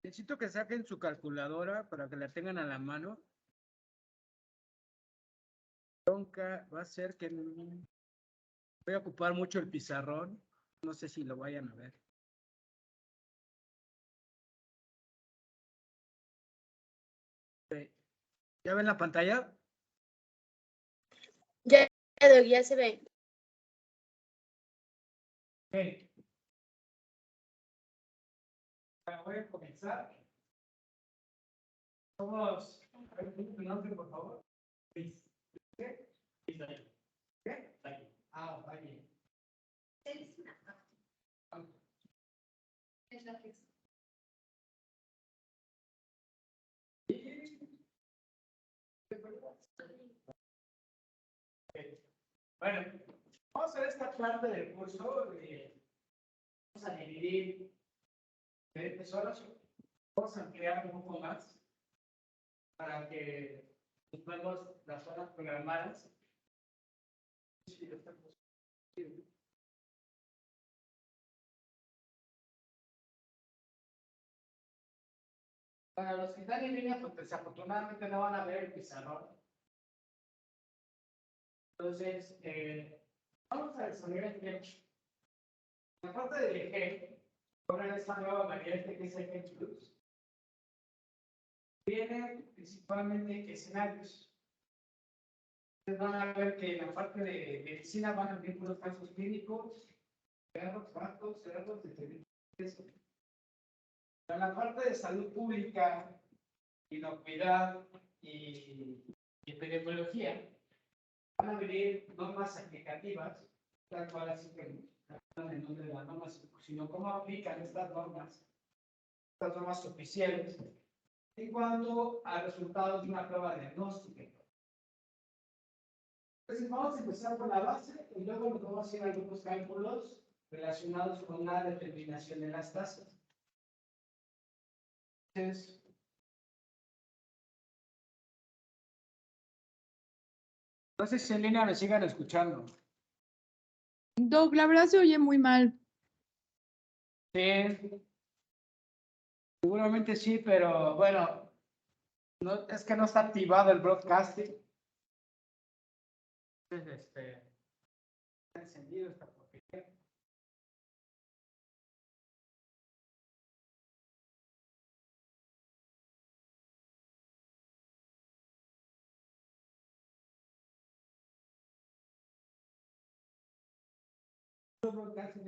Necesito que saquen su calculadora para que la tengan a la mano. Bronca va a ser que voy a ocupar mucho el pizarrón. No sé si lo vayan a ver. ¿Ya ven la pantalla? Ya se ve. Okay. Voy a comenzar. Somos, a ver, tu nombre, por favor. Luis. ¿Qué? ¿Qué? Ah, está bien. Es la que Bueno, vamos a ver esta parte del curso. Vamos a dividir diferentes horas. Vamos a ampliar un poco más para que vemos las horas programadas. Para los que están en línea, pues desafortunadamente no van a ver el pizarrón. Entonces, vamos a desarrollar el tema. La parte del eje, ahora esta nueva variante que es el eje plus, viene principalmente escenarios. Ustedes van a ver que en la parte de medicina van a ver los casos clínicos, cerros, bancos, cerros, de en la parte de salud pública, inocuidad y epidemiología, van a venir normas aplicativas, tal cual así que no en nombre de las normas, sino cómo aplican estas normas oficiales, en cuanto a resultados de una prueba diagnóstica. Entonces vamos a empezar por la base y luego nos vamos a ir a algunos cálculos relacionados con la determinación de las tasas. Entonces, no sé si en línea me sigan escuchando. Doc, la verdad se oye muy mal. Sí, seguramente sí, pero bueno, no, es que no está activado el broadcasting. Entonces, está encendido esta porquería. El broadcasting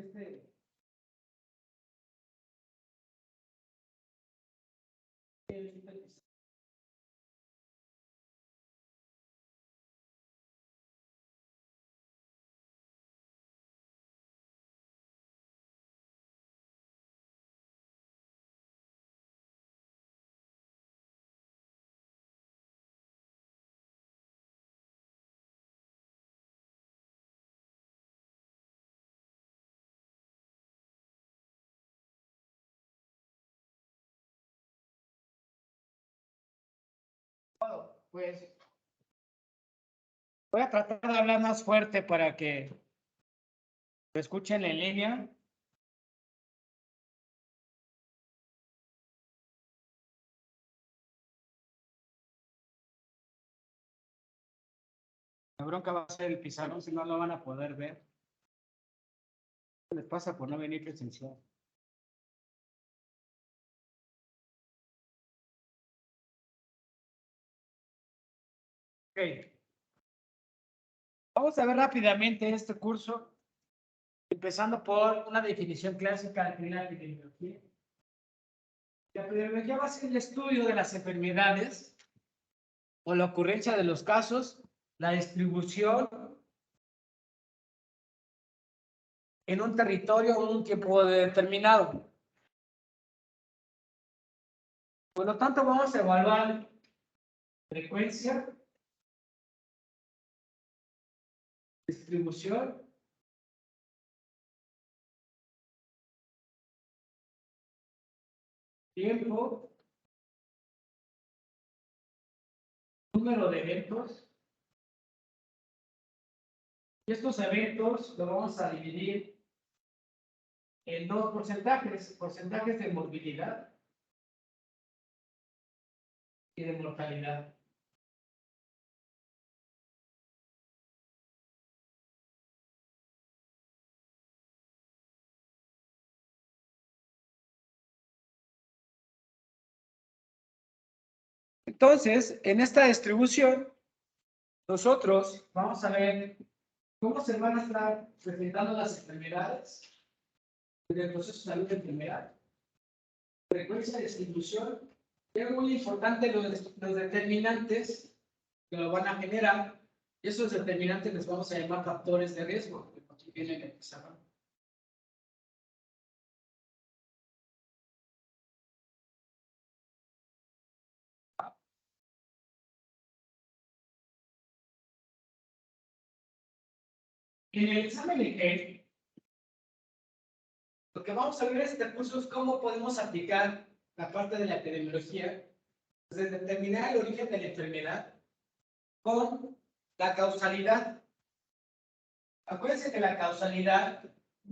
pues voy a tratar de hablar más fuerte para que lo escuchen en línea. La bronca va a ser el pizarrón, si no lo van a poder ver. ¿Qué les pasa por no venir presencial? Ok. Vamos a ver rápidamente este curso, empezando por una definición clásica de la epidemiología. La epidemiología va a ser el estudio de las enfermedades o la ocurrencia de los casos, la distribución en un territorio o en un tiempo determinado. Por lo tanto, vamos a evaluar frecuencia, distribución, tiempo, número de eventos. Y estos eventos los vamos a dividir en dos porcentajes de morbilidad y de mortalidad. Entonces, en esta distribución, nosotros vamos a ver cómo se van a estar presentando las enfermedades en el proceso de salud de enfermedad. Frecuencia de distribución. Es muy importante los determinantes que lo van a generar. Y esos determinantes les vamos a llamar factores de riesgo, que aquí vienen en el pizarrón. En el examen de GEL, lo que vamos a ver en este curso es cómo podemos aplicar la parte de la epidemiología, desde determinar el origen de la enfermedad con la causalidad. Acuérdense que la causalidad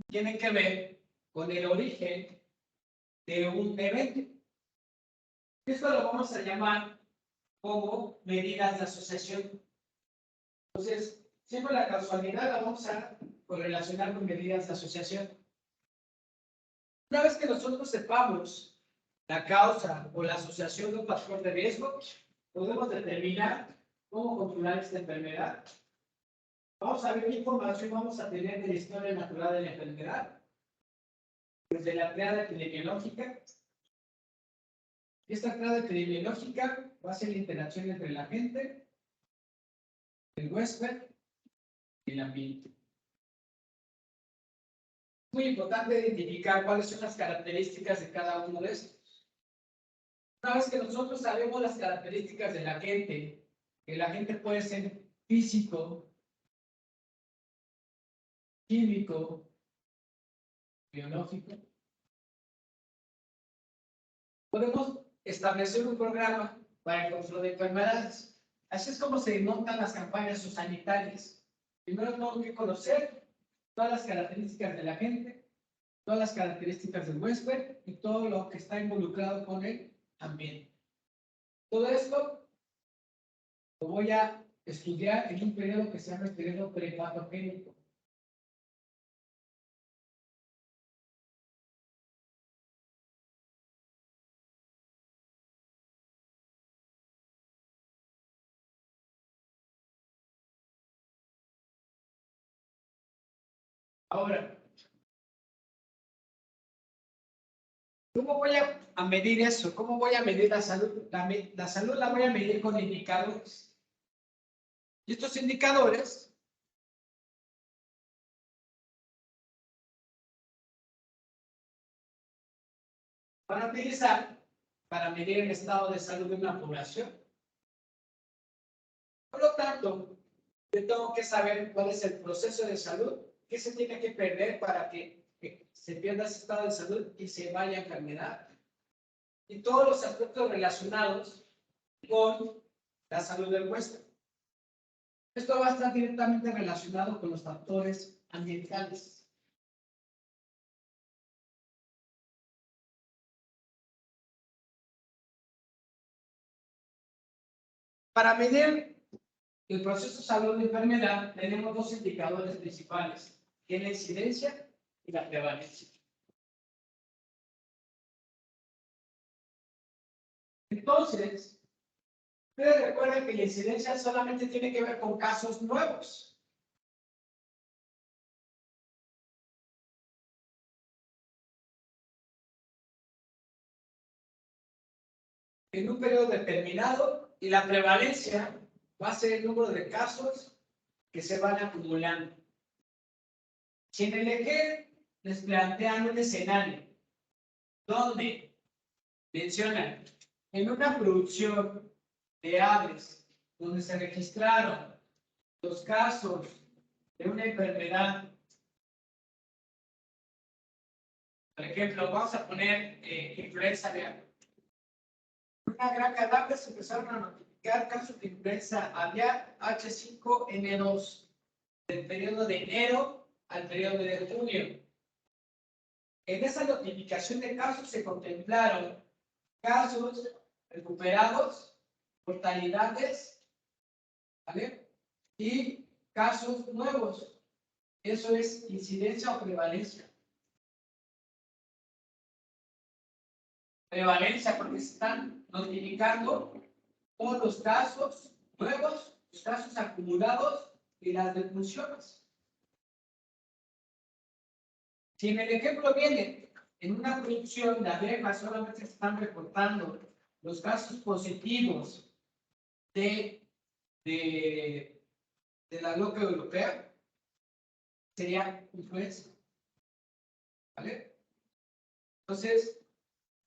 tiene que ver con el origen de un evento. Esto lo vamos a llamar como medidas de asociación. Entonces, siempre la causalidad la vamos a correlacionar con medidas de asociación. Una vez que nosotros sepamos la causa o la asociación de un factor de riesgo, podemos determinar cómo controlar esta enfermedad. Vamos a ver qué información vamos a tener de la historia natural de la enfermedad, desde la triada epidemiológica. Esta triada epidemiológica va a ser la interacción entre la gente, el huésped y el ambiente. Es muy importante identificar cuáles son las características de cada uno de estos. Una vez que nosotros sabemos las características de la gente, que la gente puede ser físico, químico, biológico, podemos establecer un programa para el control de enfermedades. Así es como se montan las campañas sanitarias. Primero tengo que conocer todas las características de la gente, todas las características del huésped y todo lo que está involucrado con el ambiente. Todo esto lo voy a estudiar en un periodo que se llama el periodo prepatogénico. Ahora, ¿cómo voy a medir eso? ¿Cómo voy a medir la salud? La salud la voy a medir con indicadores. Y estos indicadores van a utilizar para medir el estado de salud de una población. Por lo tanto, yo tengo que saber cuál es el proceso de salud, qué se tiene que perder para que se pierda ese estado de salud y se vaya a enfermedad. Y todos los aspectos relacionados con la salud del huésped. Esto va a estar directamente relacionado con los factores ambientales. Para medir el proceso de salud de enfermedad, tenemos dos indicadores principales, que es la incidencia y la prevalencia. Entonces, ustedes recuerden que la incidencia solamente tiene que ver con casos nuevos. En un periodo determinado, y la prevalencia va a ser el número de casos que se van acumulando. Si en el eje les plantean un escenario donde mencionan en una producción de aves donde se registraron los casos de una enfermedad, por ejemplo, vamos a poner influenza aviar. En una granja de aves se empezaron a notificar casos de influenza aviar H5N2 del periodo de enero al periodo de junio. En esa notificación de casos se contemplaron casos recuperados mortalidades, ¿vale? Y casos nuevos. Eso es incidencia o prevalencia. Prevalencia porque se están notificando todos los casos nuevos, los casos acumulados y las defunciones. Si en el ejemplo viene en una producción de abejas solamente se están reportando los casos positivos de la loca europea, sería influenza. ¿Vale? Entonces,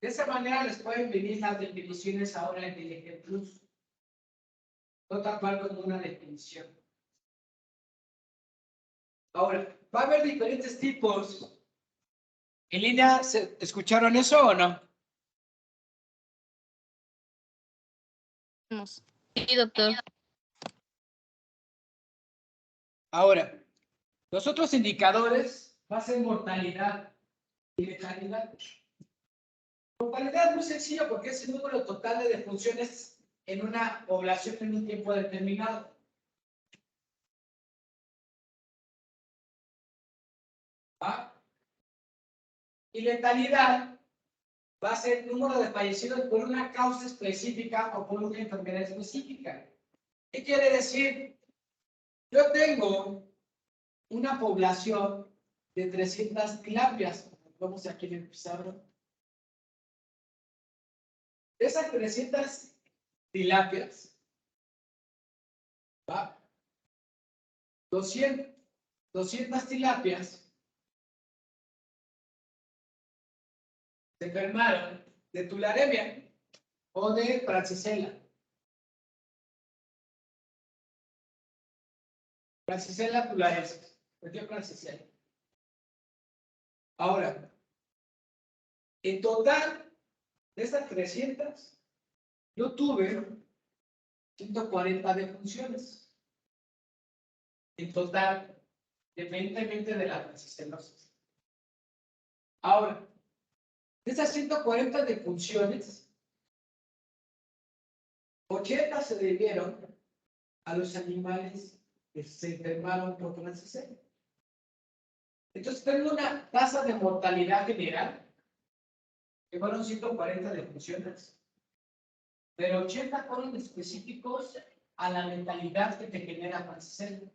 de esa manera les pueden venir las definiciones ahora en el ejemplo. No tal cual como una definición. Ahora, va a haber diferentes tipos. ¿En línea escucharon eso o no? Sí, doctor. Ahora, los otros indicadores va a ser mortalidad y letalidad. Mortalidad es muy sencillo porque es el número total de defunciones en una población en un tiempo determinado. ¿Va? Y letalidad va a ser el número de fallecidos por una causa específica o por una enfermedad específica. ¿Qué quiere decir? Yo tengo una población de 300 tilapias. Vamos aquí en el pizarro. De esas 300 tilapias, ¿va? 200 tilapias se enfermaron de tularemia o de praxisela. Praxisela tularensis. ¿Por qué praxisela? Ahora, en total, de estas 300, yo tuve 140 defunciones. En total, independientemente de la praxiscelosis. Ahora, de esas 140 defunciones, 80 se debieron a los animales que se enfermaron por praxisela. Entonces, tengo una tasa de mortalidad general que fueron 140 defunciones, pero 80 fueron específicos a la letalidad que te genera praxisela.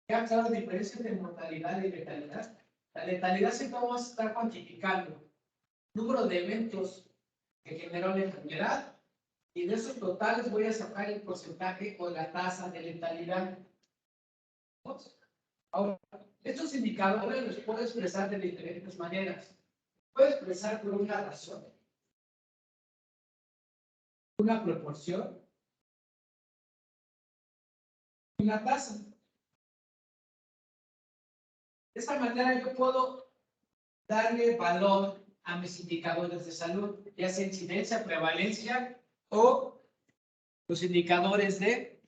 ¿Qué ha la diferencia de mortalidad y letalidad? La letalidad siempre vamos a estar cuantificando número de eventos que generó la enfermedad y de esos totales voy a sacar el porcentaje o la tasa de letalidad. Ahora, estos indicadores los puedo expresar de diferentes maneras. Puedo expresar por una razón, una proporción, una tasa. De esta manera yo puedo darle valor a mis indicadores de salud, ya sea incidencia, prevalencia o los indicadores de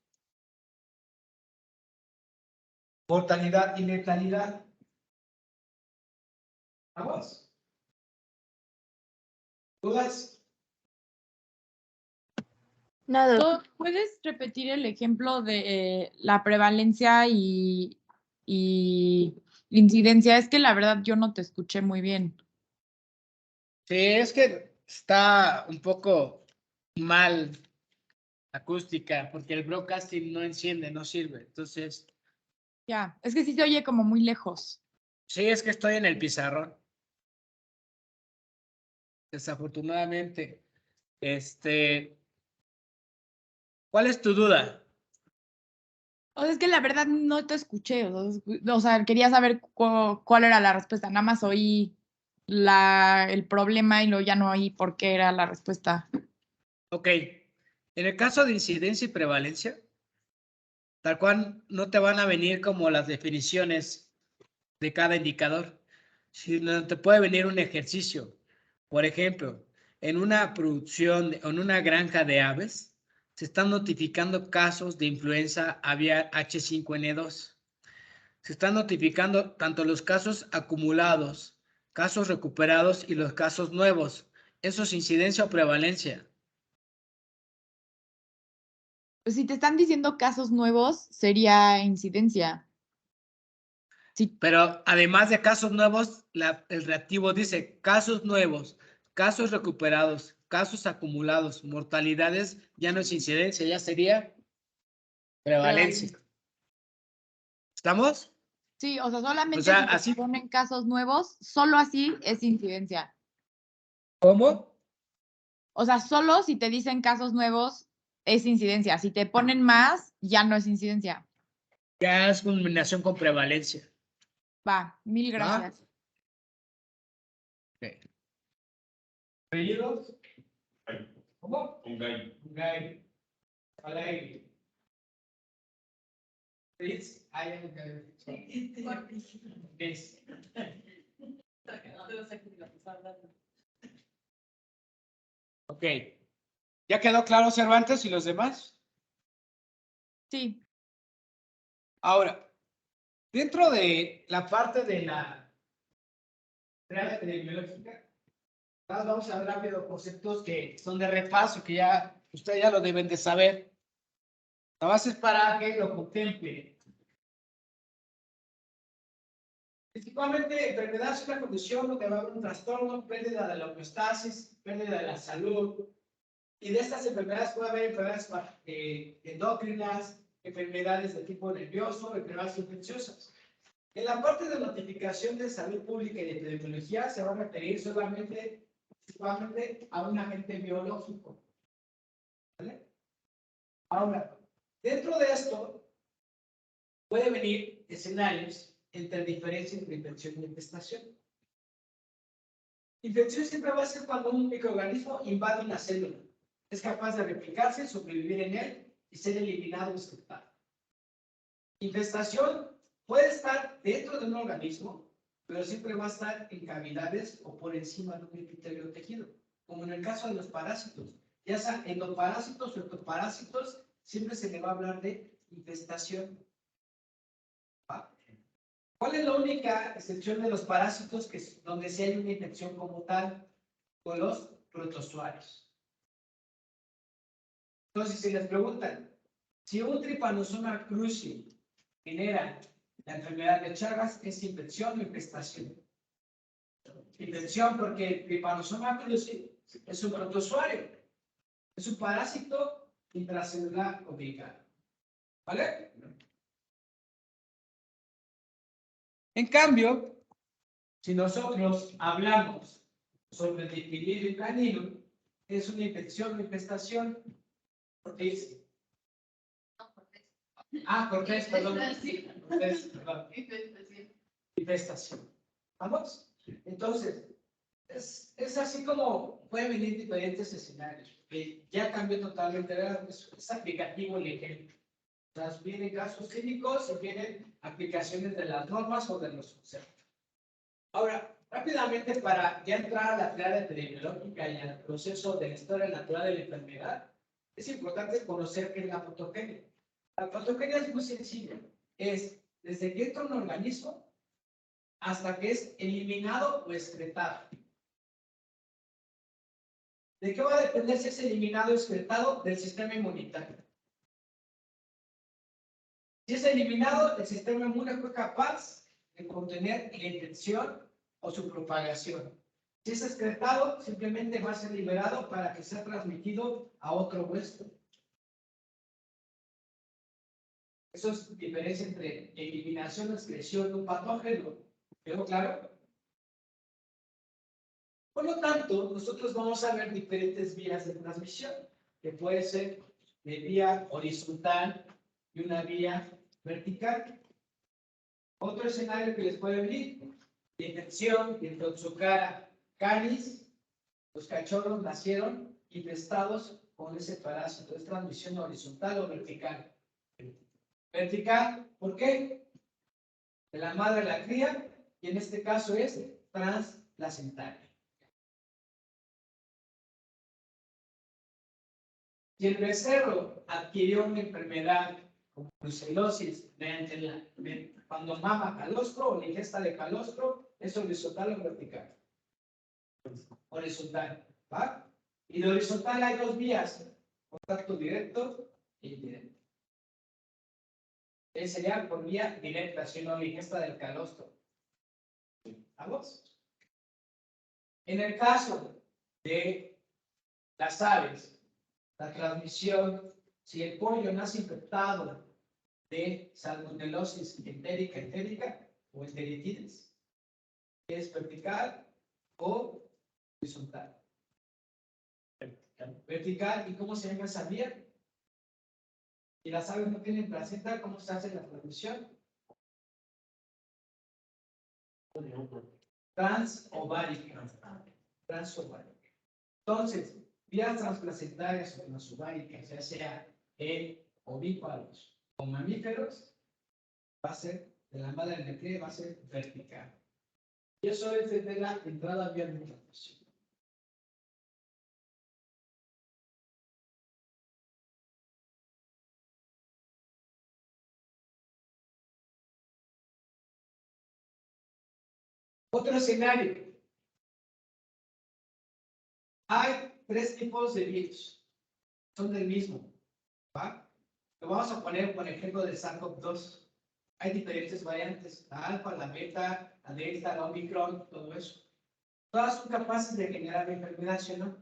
mortalidad y letalidad. ¿Vamos? ¿Dudas? Nada. ¿Puedes repetir el ejemplo de la prevalencia y incidencia? Es que la verdad yo no te escuché muy bien. Sí, es que está un poco mal acústica porque el broadcasting no enciende, no sirve. Entonces, Ya, es que sí se oye como muy lejos. sí, es que estoy en el pizarrón. Desafortunadamente, ¿cuál es tu duda? O sea, es que la verdad no te escuché. O sea, quería saber cuál era la respuesta. Nada más oí el problema y luego ya no oí por qué era la respuesta. Ok, en el caso de incidencia y prevalencia, tal cual no te van a venir como las definiciones de cada indicador, sino te puede venir un ejercicio. Por ejemplo, en una producción, en una granja de aves, se están notificando casos de influenza aviar H5N2. Se están notificando tanto los casos acumulados, casos recuperados y los casos nuevos. Eso es incidencia o prevalencia. Pues si te están diciendo casos nuevos, sería incidencia. Sí, Pero además de casos nuevos, el reactivo dice casos nuevos, casos recuperados, casos acumulados, mortalidades, ya no es incidencia, ya sería prevalencia. ¿Estamos? sí, o sea, solamente O sea, si te así. ponen casos nuevos, solo así es incidencia. ¿Cómo? O sea, solo si te dicen casos nuevos es incidencia. Si te ponen más, ya no es incidencia. Ya es combinación con prevalencia. Va, mil ¿Va? gracias. Okay. ¿Apellidos? ¿Cómo? Ungay. Ungay. Alegre. Please, I am Please. Ok. ¿Ya quedó claro Cervantes y los demás? Sí. Ahora, dentro de la parte de la teoría epidemiológica, vamos a ver rápido conceptos que son de repaso, que ya ustedes ya lo deben de saber. La base es para que lo contemple. Principalmente, enfermedad es una condición donde va a haber un trastorno, pérdida de la homeostasis, pérdida de la salud. Y de estas enfermedades puede haber enfermedades endócrinas, enfermedades de tipo nervioso, enfermedades infecciosas. En la parte de notificación de salud pública y de epidemiología se va a referir solamente, principalmente a un agente biológico. ¿Vale? Ahora, dentro de esto puede venir escenarios entre diferencia entre infección y infestación. Infección siempre va a ser cuando un microorganismo invade una célula. Es capaz de replicarse, sobrevivir en él y ser eliminado o extirpado. Infestación puede estar dentro de un organismo, pero siempre va a estar en cavidades o por encima de un epitelio tejido, como en el caso de los parásitos. Ya sea endoparásitos o ectoparásitos, siempre se le va a hablar de infestación. ¿Va? ¿Cuál es la única excepción de los parásitos donde sí hay una infección como tal? Con los protozoarios. Entonces, si les preguntan, si un Trypanosoma cruzi genera la enfermedad de Chagas, ¿es infección o infestación? Infección porque el Trypanosoma cruzi es un protozoario, es un parásito intracelular ubicado. ¿Vale? En cambio, si nosotros hablamos sobre el difilirio canino, es una infección o infestación. Cortés. Cortés, perdón. Cortés, perdón. Infestación. ¿Vamos? Entonces, es así como pueden venir diferentes escenarios. Ya cambió totalmente, es aplicativo el ejemplo. O sea, vienen casos clínicos y vienen aplicaciones de las normas o de los conceptos. Ahora, rápidamente, para ya entrar a la teoría epidemiológica y al proceso de la historia natural de la enfermedad, es importante conocer qué es la patogenia. La patogenia es muy sencilla. Es desde que entra un organismo hasta que es eliminado o excretado. ¿De qué va a depender si es eliminado o excretado? Del sistema inmunitario. Si es eliminado, el sistema inmune fue capaz de contener la infección o su propagación. Si es excretado, simplemente va a ser liberado para que sea transmitido a otro huésped. Eso es la diferencia entre eliminación o excreción de un patógeno. ¿Quedó claro? Por lo tanto, nosotros vamos a ver diferentes vías de transmisión, que puede ser de vía horizontal y una vía vertical. Otro escenario que les puede venir, la infección de Toxocara canis, los cachorros nacieron infestados con ese parásito, es transmisión horizontal o vertical. Vertical, ¿por qué? De la madre a la cría, y en este caso es transplacentaria. Si el becerro adquirió una enfermedad como brucelosis cuando mama calostro o la ingesta de calostro, ¿es horizontal o vertical? Horizontal, ¿va? Y de horizontal hay dos vías, contacto directo indirecta. Sería por vía directa, si no, la ingesta del calostro. ¿Vamos? En el caso de las aves, la transmisión, si el pollo nace infectado de salmonelosis entérica o enteritides, es vertical o horizontal. Vertical, ¿y cómo se llama esa vía? Si las aves no tienen placenta, ¿cómo se hace la transmisión? Transovárica. Transovárica. Entonces, vías transplacentarias o transováricas, ya sea en ovíparos o mamíferos, va a ser de la madre de cría, va a ser vertical. Y eso es desde la entrada vía de transmisión. Otro escenario. Hay 3 tipos de virus. Son del mismo. ¿Va? Lo vamos a poner por ejemplo del SARS-CoV-2. Hay diferentes variantes. La alfa, la beta, la delta, la omicron, todo eso. Todas son capaces de generar enfermedad, ¿sí o no?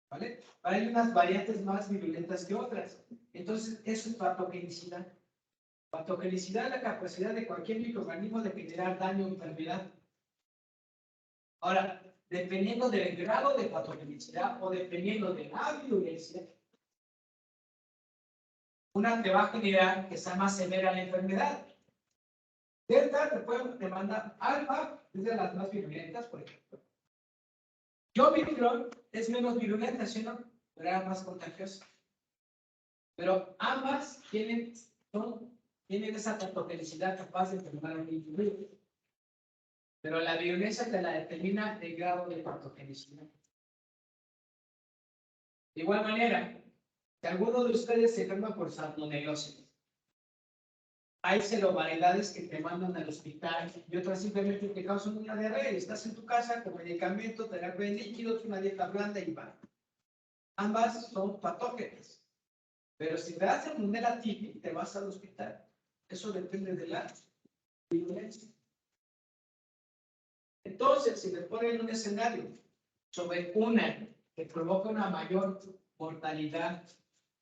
¿Vale? Pero hay unas variantes más virulentas que otras. Entonces, eso es patogenicidad. Patogenicidad es la capacidad de cualquier microorganismo de generar daño o enfermedad. Ahora, dependiendo del grado de patogenicidad o dependiendo de la virulencia, una te va a generar que sea más severa la enfermedad. Delta te manda alfa, es de las más virulentas, por ejemplo. Y omicron es menos virulenta, ¿sí o no? Pero era más contagiosa. Pero ambas tienen esa patogenicidad capaz de enfermar a un individuo. Pero la virulencia te la determina el grado de patogenicidad. De igual manera, si alguno de ustedes se enferma por salmonelosis, hay serovariedades que te mandan al hospital y otras simplemente te causan una diarrea y estás en tu casa con medicamento, terapia de líquidos, una dieta blanda y va. Ambas son patógenas. Pero si te das salmonela típica, te vas al hospital. Eso depende de la virulencia. Entonces, si le ponen un escenario sobre una que provoca una mayor mortalidad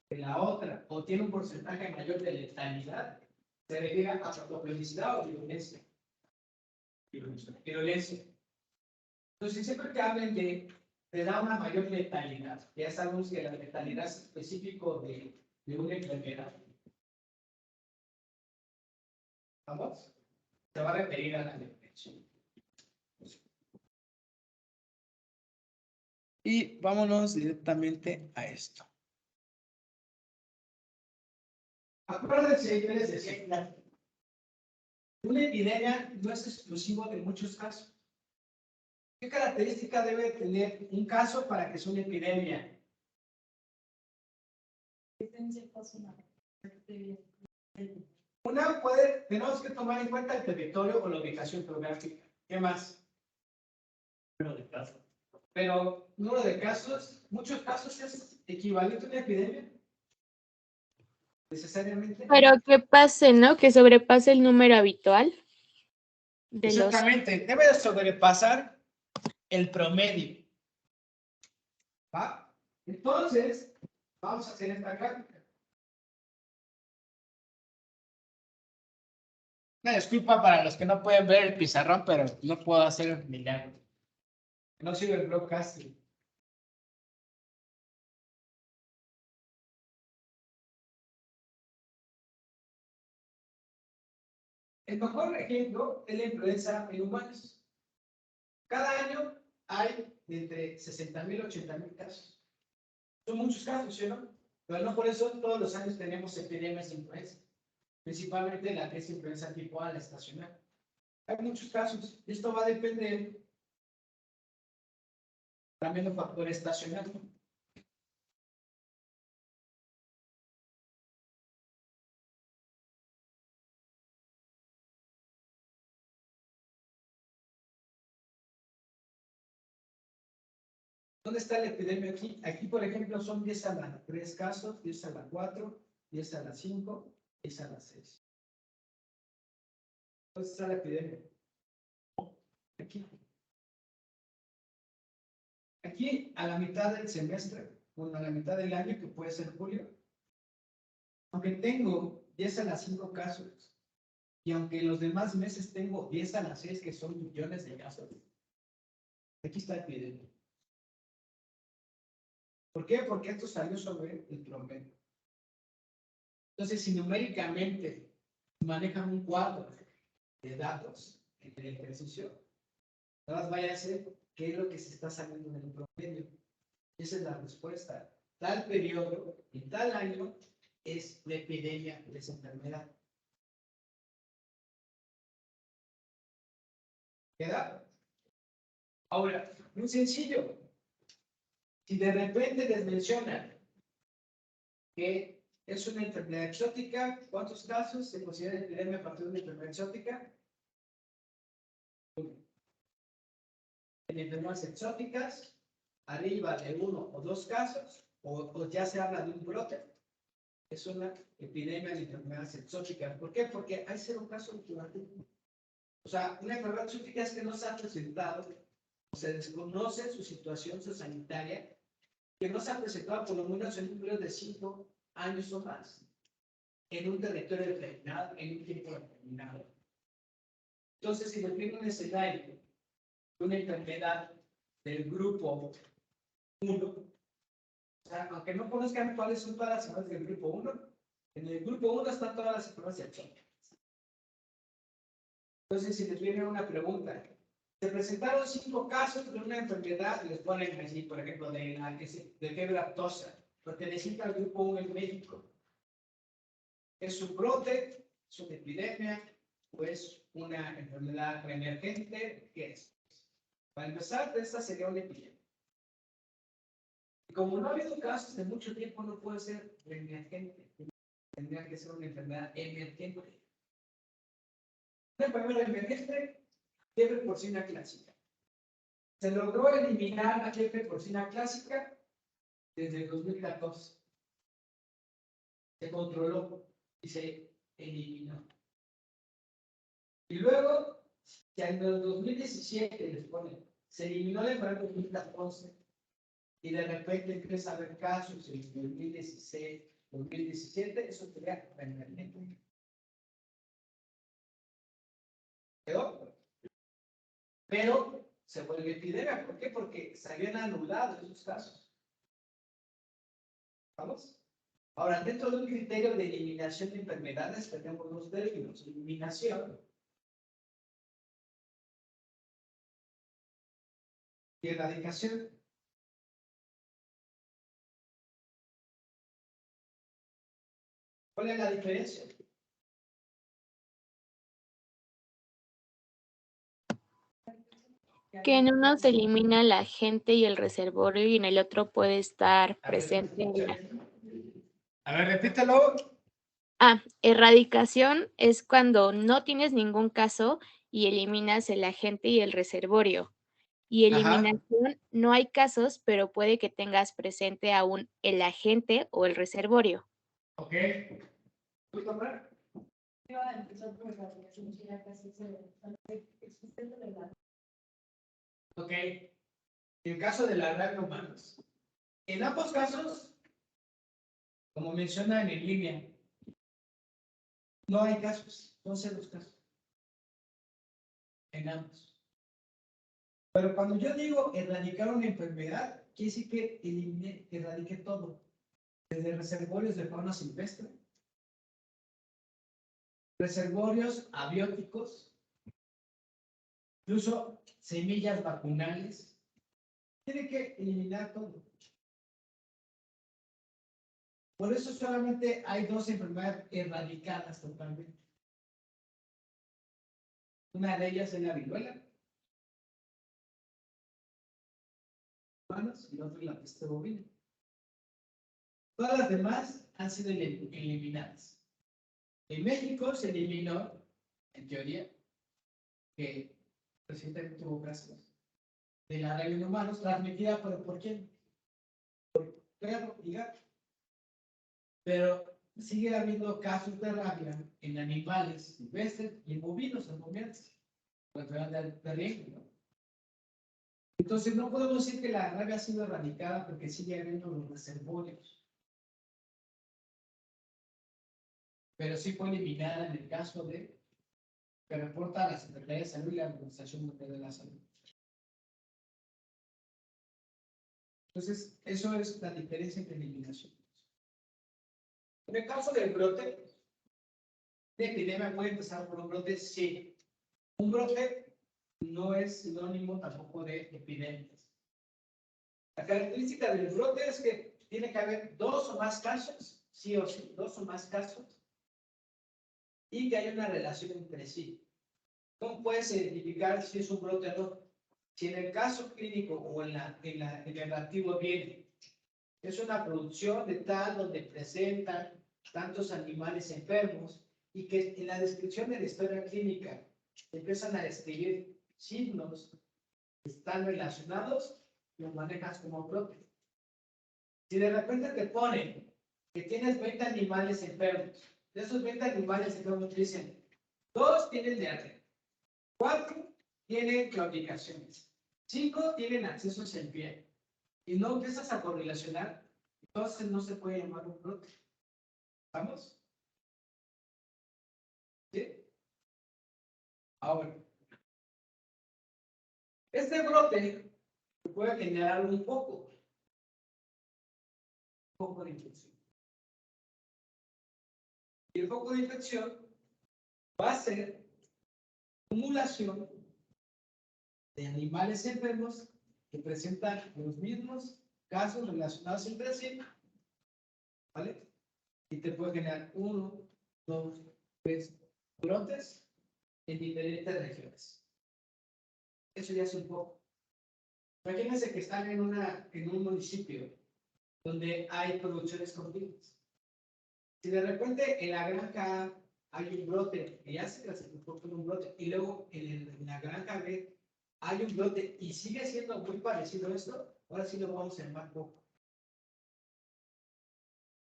que la otra o tiene un porcentaje mayor de letalidad, se refiere a patogenicidad o virulencia. Virulencia. Entonces, siempre que hablen de da una mayor letalidad, ya sabemos que la letalidad es específico de una enfermedad. ¿Vamos? Se va a referir a la depresión. Y vámonos directamente a esto. Acuérdense, yo les decía, una epidemia no es exclusivo de muchos casos. ¿Qué característica debe tener un caso para que sea una epidemia? Tenemos que tomar en cuenta el territorio o la ubicación geográfica. ¿Qué más? Pero número de casos, muchos casos es equivalente a una epidemia. Necesariamente. Pero que pase, ¿no? Que sobrepase el número habitual de los... Exactamente, debe de sobrepasar el promedio. ¿Va? Entonces, vamos a hacer esta gráfica. Una disculpa para los que no pueden ver el pizarrón, pero no puedo hacer el milagro. No sirve el broadcasting. El mejor ejemplo es la influenza en humanos. Cada año hay entre 60,000 y 80,000 casos. Son muchos casos, ¿sí o no? Pero no por eso todos los años tenemos epidemias de influenza. Principalmente la que es influenza tipo A, la estacional. Hay muchos casos. Esto va a depender también del factor estacional. ¿Dónde está la epidemia aquí? Aquí, por ejemplo, son 10 a la 3 casos, 10 a la 4, 10 a la 5, 10 a la 6. ¿Dónde está la epidemia? Aquí. Aquí, a la mitad del semestre, bueno, a la mitad del año, que puede ser julio, aunque tengo 10 a las 5 casos, y aunque en los demás meses tengo 10 a las 6, que son millones de casos, aquí está la epidemia. ¿Por qué? Porque esto salió sobre el promedio. Entonces, si numéricamente manejan un cuadro de datos en el ejercicio, nada más vaya a ser qué es lo que se está saliendo en el promedio. Esa es la respuesta. Tal periodo y tal año es la epidemia de esa enfermedad. ¿Queda? Ahora, muy sencillo. Si de repente les mencionan que es una enfermedad exótica, ¿cuántos casos se considera epidemia a partir de una enfermedad exótica? En enfermedades exóticas, arriba de 1 o 2 casos, o ya se habla de un brote, es una epidemia de enfermedades exóticas. ¿Por qué? Porque hay 0 casos durante. O sea, una enfermedad exótica es que no se ha presentado, o se desconoce su situación sanitaria, que no se ha presentado por lo menos en un periodo de 5 años o más, en un territorio determinado, en un tiempo determinado. Entonces, si define un escenario de una enfermedad del grupo 1, o sea, aunque no conozcan cuáles son todas las enfermedades del grupo 1, en el grupo 1 están todas las enfermedades exóticas. Entonces, si les viene una pregunta, se presentaron 5 casos de una enfermedad, les ponen así, por ejemplo, de fiebre aftosa, perteneciente al grupo 1 en México. ¿Es un brote? ¿Es una epidemia? ¿O es una enfermedad emergente? ¿Qué es? Para empezar, esta sería una epidemia. Y como no ha habido casos de mucho tiempo, no puede ser emergente. Tendría que ser una enfermedad emergente. Una enfermedad emergente, fiebre porcina clásica. Se logró eliminar la fiebre porcina clásica desde el 2014. Se controló y se eliminó. Y luego, ya en el 2017 les ponen, se eliminó la enfermedad en 2014 y de repente empieza a haber casos en 2016, 2017, eso sería emergente. ¿Quedó? Pero se vuelve epidemia. ¿Por qué? Porque se habían anulado esos casos. ¿Vamos? Ahora, dentro de un criterio de eliminación de enfermedades tenemos 2 términos: eliminación y erradicación. ¿Cuál es la diferencia? Que en uno se elimina la gente y el reservorio y en el otro puede estar presente. A ver, repítelo. Erradicación es cuando no tienes ningún caso y eliminas el agente y el reservorio. Y eliminación, no hay casos, pero puede que tengas presente aún el agente o el reservorio. Ok. ¿Tú, Tamara? Ok. En el caso de la rabia humanos. En ambos casos, como mencionan en línea, no hay casos, son 0 casos. En ambos. Pero cuando yo digo erradicar una enfermedad, quiere decir que elimine, erradique todo. Desde reservorios de fauna silvestre, reservorios abióticos, incluso semillas vacunales. Tiene que eliminar todo. Por eso solamente hay 2 enfermedades erradicadas totalmente. Una de ellas es la viruela humanos y la otra es la peste bovina. Todas las demás han sido eliminadas. En México se eliminó, en teoría, que recientemente hubo casos de la rabia en humanos, transmitida por quién? Perro y gato. Pero sigue habiendo casos de rabia en animales silvestres y en bovinos, en rumiantes, por enfermedad de riesgo, ¿no? Entonces no podemos decir que la rabia ha sido erradicada porque sigue habiendo los reservorios. Pero sí fue eliminada en el caso de que reporta la Secretaría de Salud y la Organización Mundial de la Salud. Entonces, eso es la diferencia entre eliminación. En el caso del brote, ¿la epidemia puede empezar por un brote? Sí. Un brote no es sinónimo tampoco de epidemias. La característica del brote es que tiene que haber 2 o más casos, sí o sí, 2 o más casos, y que haya una relación entre sí. ¿Cómo puedes identificar si es un brote o no? Si en el caso clínico o en el activo viene, es una producción de tal donde presentan tantos animales enfermos y que en la descripción de la historia clínica empiezan a describir signos que están relacionados, los manejas como brote. Si de repente te ponen que tienes 20 animales enfermos, de esos 20 animales enfermos te dicen, 2 tienen diarrea, 4 tienen claudicaciones, 5 tienen accesos en piel, y no empiezas a correlacionar, entonces no se puede llamar un brote. ¿Vamos? ¿Sí? Ahora, este brote puede generar un poco de infección. Y el foco de infección va a ser acumulación de animales enfermos que presentan los mismos casos relacionados entre sí, ¿vale? Y te puede generar 1, 2, 3 brotes en diferentes regiones. Eso ya es un poco. Imagínense que están en un municipio donde hay producciones continuas. Si de repente en la granja hay un brote, que ya se clasificó como un brote, y luego en la granja B hay un brote y sigue siendo muy parecido a esto, ahora sí lo vamos a llamar poco.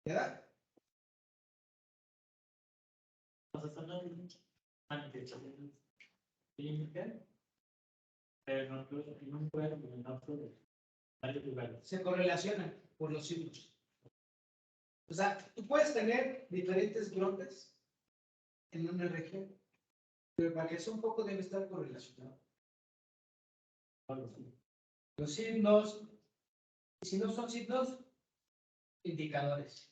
¿Verdad? Se correlacionan por los signos. O sea, tú puedes tener diferentes brotes en una región, pero para que eso un poco debe estar correlacionado. Los signos, y si no son signos, indicadores.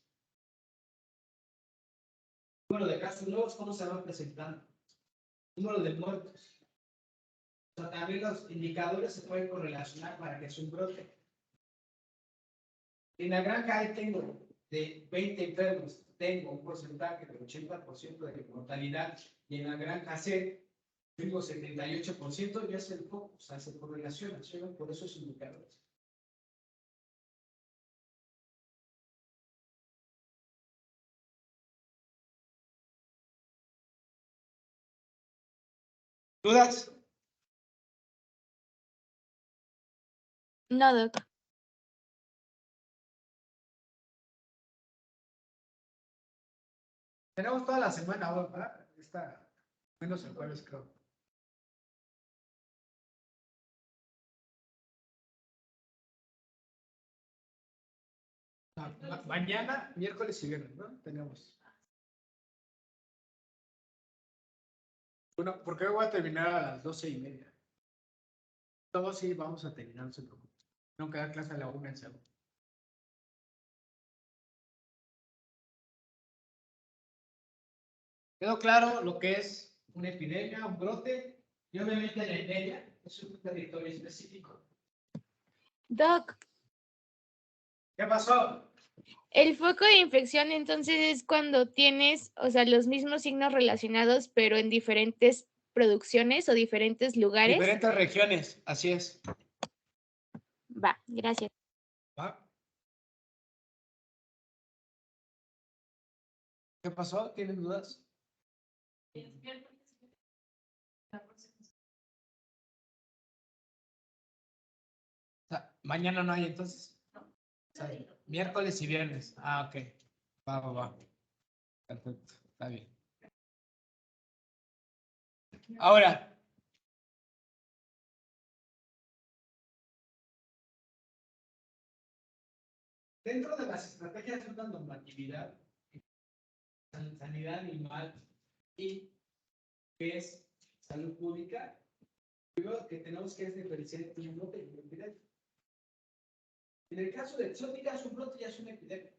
Número de casos nuevos, ¿cómo se van presentando? Número de muertos. O sea, también los indicadores se pueden correlacionar para que sea un brote. En la granja ahí tengo de 20 enfermos, tengo un porcentaje del 80% de mortalidad, y en la granja C tengo 78%, ya es el foco, o sea, se correlaciona, ¿sí? Por esos indicadores. ¿Dudas? No, doc. Tenemos toda la semana hoy, ¿verdad? Está menos el jueves, creo. Mañana, miércoles y viernes, ¿no? Tenemos. Bueno, porque hoy voy a terminar a las 12:30. Todos sí vamos a terminar, no se preocupen. No queda clase a la 1 en segundo. ¿Quedó claro lo que es una epidemia, un brote? Y obviamente la endemia es un territorio específico. Doc, ¿Qué pasó? el foco de infección entonces es cuando tienes, o sea, los mismos signos relacionados, pero en diferentes producciones o diferentes lugares. Diferentes regiones, así es. Va, gracias. ¿Va? ¿Qué pasó? ¿Tienen dudas? sea, mañana no hay entonces. O sea, miércoles y viernes. Ah, ok. Va. Perfecto, está bien. Ahora, dentro de las estrategias de una normatividad, sanidad animal y que es salud pública, primero que tenemos que diferenciar entre un brote y una epidemia. En el caso de exóticas, un brote ya es una epidemia.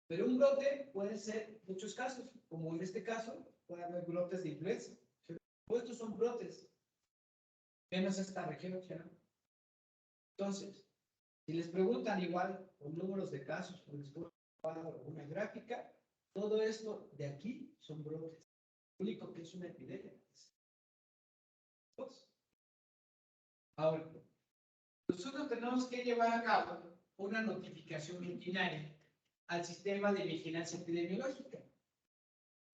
Pero un brote puede ser muchos casos, como en este caso, puede haber brotes de influenza. Pero estos son brotes, menos esta región. ¿No? Entonces, si les preguntan igual por números de casos, o les preguntan una gráfica, todo esto de aquí son brotes. Lo único que es una epidemia. Ahora, nosotros tenemos que llevar a cabo una notificación rutinaria al sistema de vigilancia epidemiológica,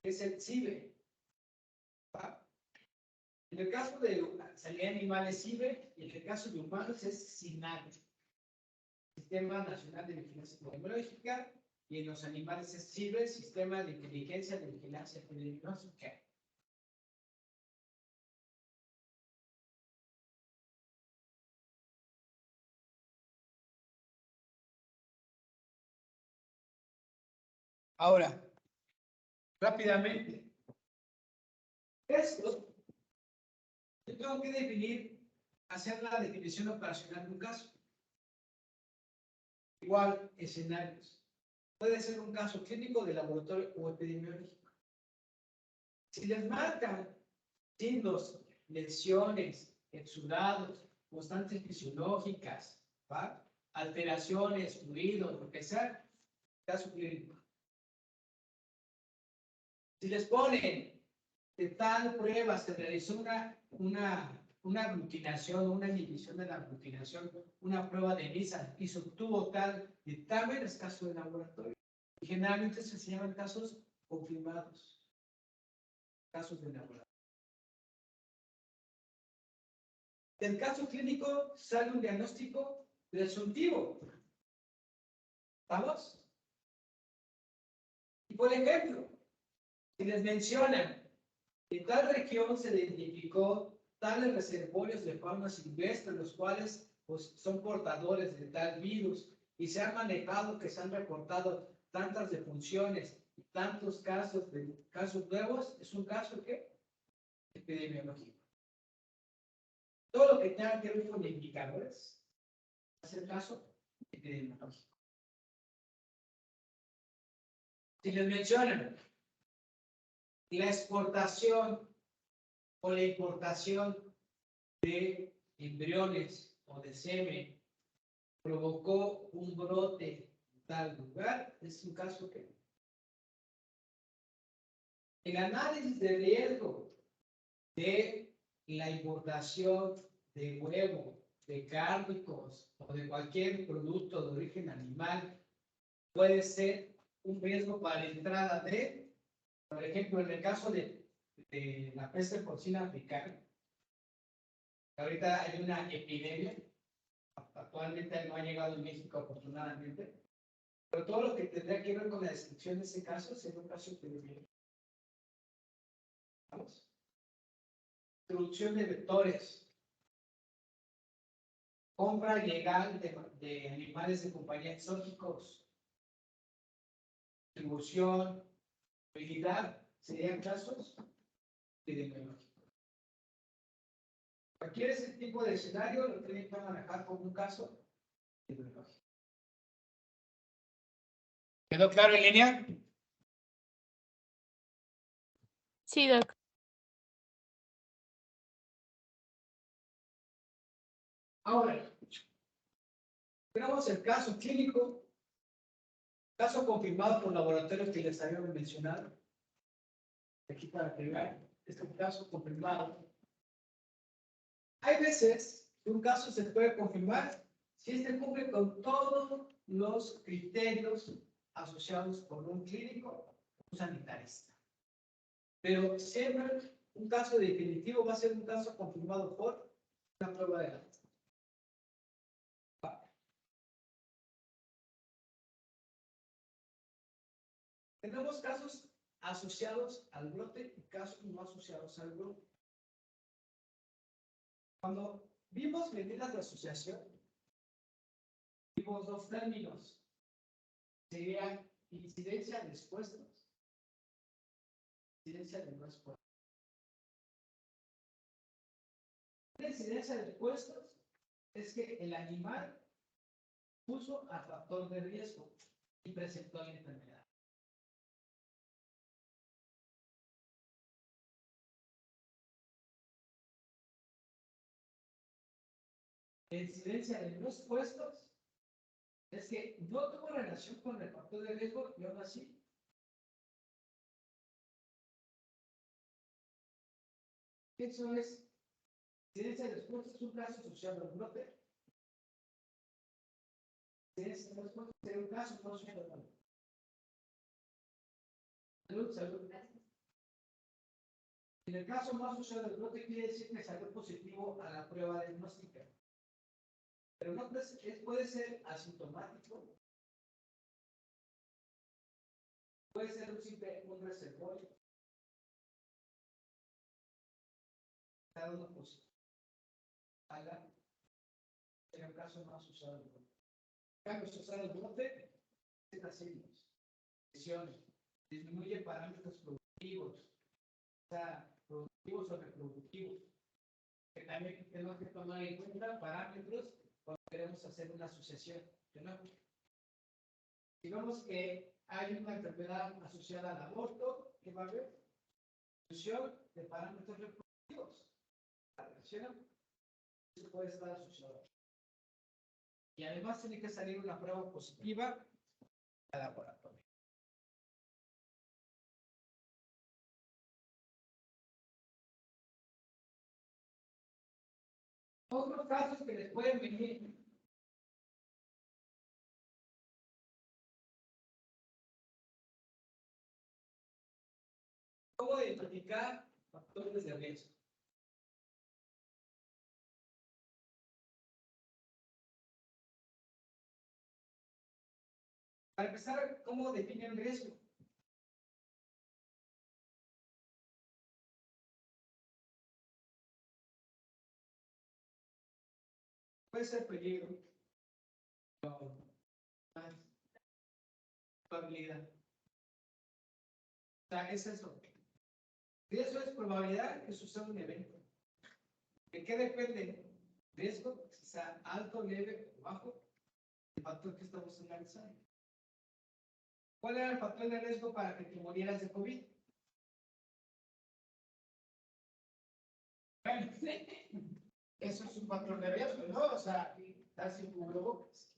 que es el CIBE. ¿Va? En el caso de sanidad animal es CIBE y en el caso de humanos es SINAVI, Sistema Nacional de Vigilancia Epidemiológica, y en los animales es CIBE, Sistema de Inteligencia de Vigilancia Epidemiológica. Ahora, rápidamente, esto, yo tengo que definir, hacer la definición operacional de un caso. Igual, escenarios. Puede ser un caso clínico de laboratorio o epidemiológico. Si les marcan signos, lesiones, exudados, constantes fisiológicas, ¿va? Alteraciones, fluidos, lo que sea, caso clínico. Si les ponen de tal prueba se realizó una aglutinación, una inhibición de la aglutinación, una prueba de ELISA y se obtuvo tal dictamen, es caso de laboratorio. Y generalmente se llaman casos confirmados, casos de laboratorio. Del caso clínico sale un diagnóstico presuntivo. ¿Vamos? Y por ejemplo, si les mencionan que en tal región se identificó tales reservorios de fauna silvestre, los cuales pues, son portadores de tal virus, y se han manejado que se han reportado tantas defunciones y tantos casos de casos nuevos, es un caso que epidemiológico. Todo lo que tenga que ver con indicadores es el caso epidemiológico. Si les mencionan la exportación o la importación de embriones o de semen provocó un brote en tal lugar, es un caso que el análisis de riesgo de la importación de huevo, de cárnicos o de cualquier producto de origen animal puede ser un riesgo para la entrada de, por ejemplo, en el caso de la peste porcina africana. Ahorita hay una epidemia, actualmente no ha llegado en México afortunadamente, pero todo lo que tendría que ver con la descripción de ese caso sería un caso epidemiológico. ¿Vamos? Introducción de vectores, compra ilegal de animales de compañía exóticos, distribución, movilidad, serían casos epidemiológicos. Cualquier ese tipo de escenario lo tienen que manejar como un caso epidemiológico. ¿Quedó claro en línea? Sí, doc. Ahora, tenemos el caso clínico, caso confirmado por laboratorios que les habíamos mencionado. Aquí para que vean, este caso confirmado. Hay veces que un caso se puede confirmar si este cumple con todos los criterios asociados con un clínico o un sanitarista. Pero siempre un caso definitivo va a ser un caso confirmado por una prueba de datos. Tenemos casos asociados al brote y casos no asociados al brote. Cuando vimos medidas de asociación, vimos dos términos. Serían incidencia de expuestos, incidencia de no expuestos. La incidencia de expuestos es que el animal puso a factor de riesgo y presentó la enfermedad. La incidencia de no expuestos es que no tuvo relación con el factor de riesgo y aún así eso es incidencia de expuestos, es un caso asociado al brote. Incidencia de expuestos es un caso no asociado al brote. Salud, salud. En el caso no asociado al brote quiere decir que salió positivo a la prueba diagnóstica. Pero no puede ser asintomático. Puede ser un reservorio. Cada uno positivo. En el caso no asociado al brote. En el caso asociado al brote, es las signos, lesiones, disminuye parámetros productivos, o sea, productivos o reproductivos. Que también tenemos que tomar en cuenta parámetros cuando queremos hacer una asociación. ¿No? Si vemos que hay una enfermedad asociada al aborto, ¿qué va a haber? Asociación de parámetros reproductivos. ¿La relación? Eso puede estar asociado. Y además tiene que salir una prueba positiva al laboratorio. Otros casos que les pueden venir. ¿Cómo identificar factores de riesgo? Para empezar, ¿cómo definen riesgo? Puede ser peligro, o más probabilidad. O sea, es eso. Riesgo es probabilidad que suceda un evento. ¿De qué depende? Riesgo, si sea alto, leve o bajo, el factor que estamos analizando. ¿Cuál era el factor de riesgo para que te murieras de COVID? Bueno, eso es un factor de riesgo, ¿no? O sea, estar sin cubrebocas.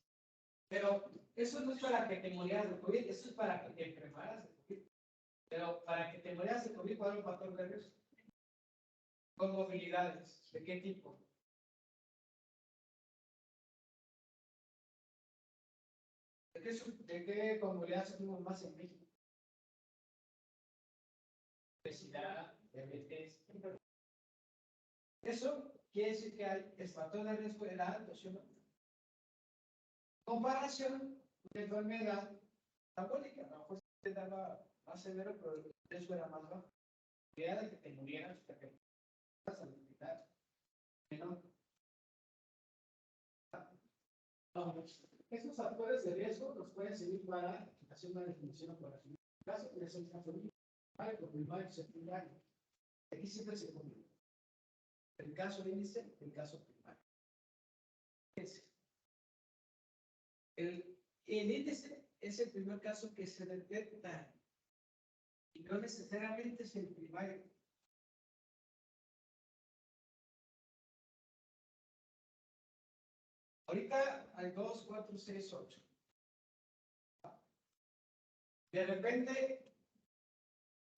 Pero eso no es para que te murieras de COVID, eso es para que te enfermaras de COVID. Pero para que te murieras de COVID, ¿cuál es el factor de riesgo? Con movilidades. ¿De qué tipo? ¿De qué comodidad tenemos más en México? Obesidad, diabetes. Eso quiere decir que el factor de riesgo era alto, ¿sí o no? Comparación de enfermedad metabólica. A lo mejor te daba más severo, pero el riesgo era más bajo. La idea de que te murieras, que te vas a hospital. Estos factores de riesgo nos pueden servir para hacer una definición por ejemplo. En caso de ser caso primario, secundario. Aquí siempre se pone el caso índice, el caso primario. El índice es el primer caso que se detecta y no necesariamente es el primario. Ahorita hay 2, 4, 6, 8. De repente,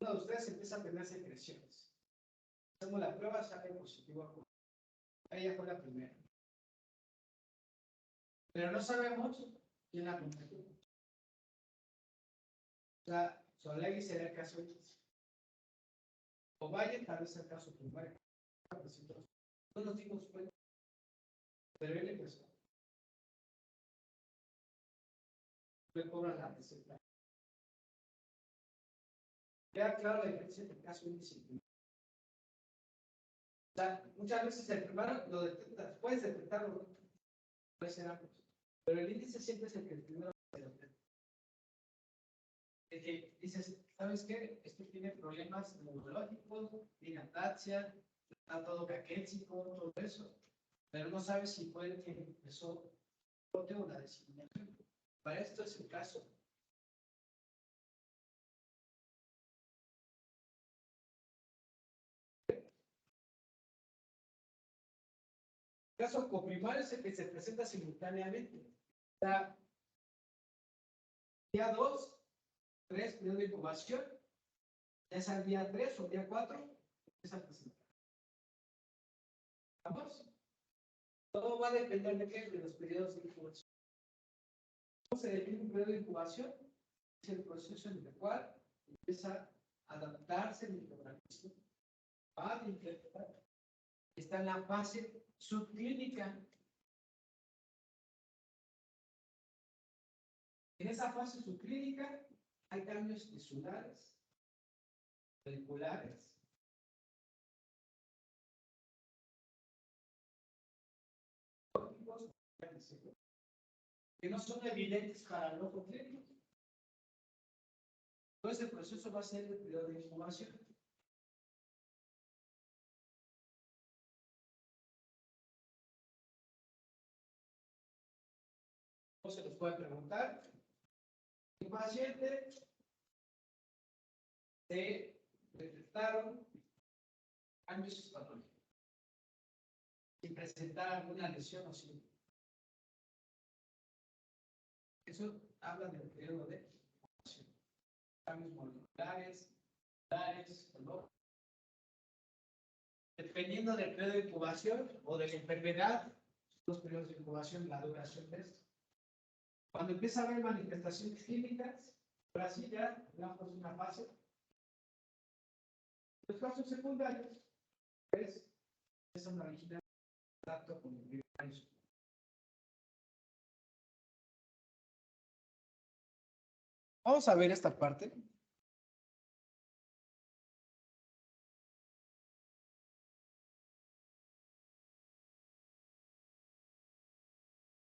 uno de ustedes empieza a tener secreciones. Hacemos la prueba, sale positivo. Ella fue la primera. Pero no sabemos quién la cometió. O sea, Solegui sería el caso índice. O Valle tal vez el caso primario. No nos dimos cuenta. Pero él empezó. Le cobran la receta. queda claro la diferencia entre caso índice y primario. O sea, muchas veces el primario lo detectas, puedes detectarlo, puede ser ambos, pero el índice siempre es el que el primero se detecta. El que dices, ¿sabes qué? Esto tiene problemas neurológicos, tiene ataxia, está todo caquético, todo eso, pero no sabes si fue el que empezó o la diseminación. Para esto es el caso. El caso coprimario es el que se presenta simultáneamente. O sea, día 2, 3, periodo de incubación, ya es al día 3 o día 4, empieza a presentar. ¿Vamos? Todo va a depender de qué, de los periodos de incubación. Se define un periodo de incubación, es el proceso en el cual empieza a adaptarse el microorganismo, va a interpretar. Está en la fase subclínica. En esa fase subclínica hay cambios tisulares, moleculares, que no son evidentes para el ojo clínico. Todo ese proceso va a ser el periodo de incubación. ¿Cómo se les puede preguntar? El paciente se detectaron cambios histológicos sin presentar alguna lesión o síntoma. Eso habla del periodo de incubación. Cambios moleculares, histológicos. Dependiendo del periodo de incubación o de la enfermedad, los periodos de incubación, la duración de esto. Cuando empieza a haber manifestaciones clínicas, ahora sí ya hablamos de una fase. Los casos secundarios, pues, es una original contacto con el virus. Vamos a ver esta parte.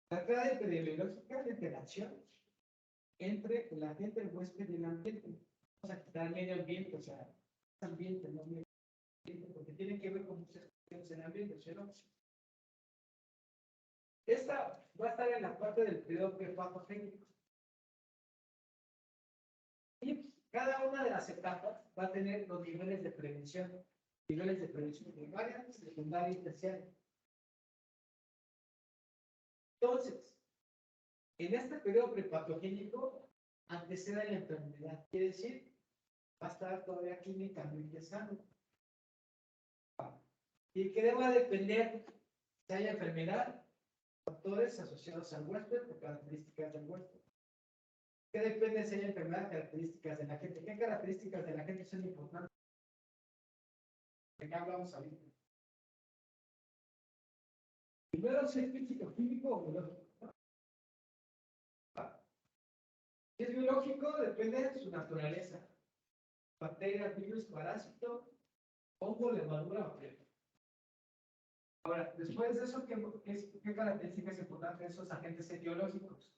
La clave epidemiológica es la interacción entre el agente, el huésped y el ambiente. Vamos a quitar el medio ambiente, o sea, ambiente, no medio ambiente, porque tiene que ver con muchas cuestiones del ambiente, ¿sí o no? Esta va a estar en la parte del periodo prepatogénico. Y cada una de las etapas va a tener los niveles de prevención primaria, secundaria y terciaria. Entonces, en este periodo prepatogénico antecede la enfermedad, quiere decir, va a estar todavía clínicamente sano. ¿Y qué va a depender si hay enfermedad? Factores asociados al huésped o características del huésped. ¿Qué depende si hay enfermedad? Características de la gente. ¿Qué características de la gente son importantes? ¿De qué hablamos ahorita? Primero, si es físico-químico o biológico. Si es biológico, depende de su naturaleza. Bacteria, virus, parásito, hongo, levadura o fleco. Ahora, después de eso, ¿qué características importantes de esos agentes etiológicos?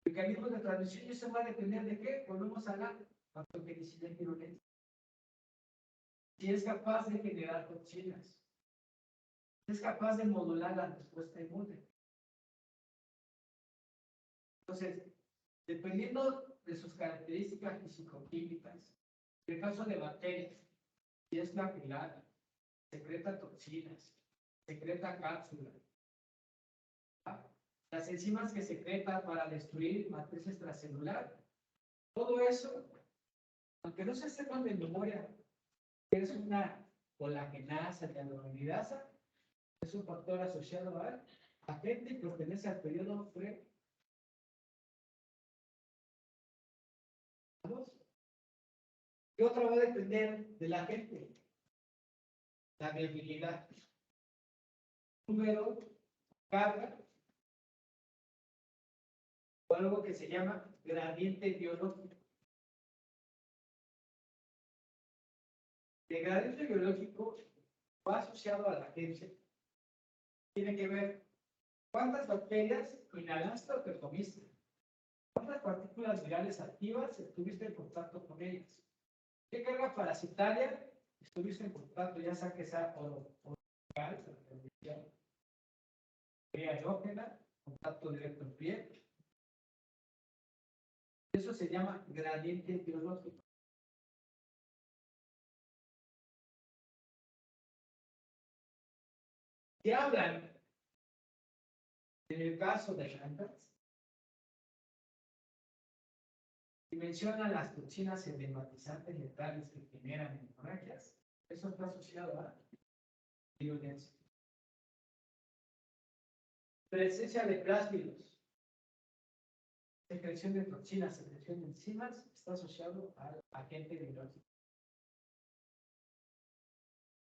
Mecanismos de transmisión, y eso va a depender de qué. Volvemos a la patogenicidad virulenta. Si es capaz de generar toxinas, si es capaz de modular la respuesta inmune. Entonces, dependiendo de sus características fisicoquímicas, en el caso de bacterias, si es capilar, secreta toxinas, secreta cápsula, las enzimas que secreta para destruir matriz extracelular, todo eso, aunque no se sepan de memoria, es una colagenasa, hialuronidasa, es un factor asociado al agente y pertenece al periodo pre. ¿Qué otra va a depender del agente? La viabilidad. Número, carga, o algo que se llama gradiente biológico. El gradiente biológico va asociado a la gente. Tiene que ver cuántas bacterias inhalaste o te comiste, cuántas partículas virales activas estuviste en contacto con ellas, qué carga parasitaria estuviste en contacto, ya sea que sea oral, vía aerógena, contacto directo en piel. Eso se llama gradiente biológico. ¿Qué hablan? En el caso de plantas, si mencionan las toxinas enzimatizantes letales que generan hemorragias, eso está asociado a violencia. Presencia de plásmidos, secreción de toxinas, secreción de enzimas, está asociado al agente biológico.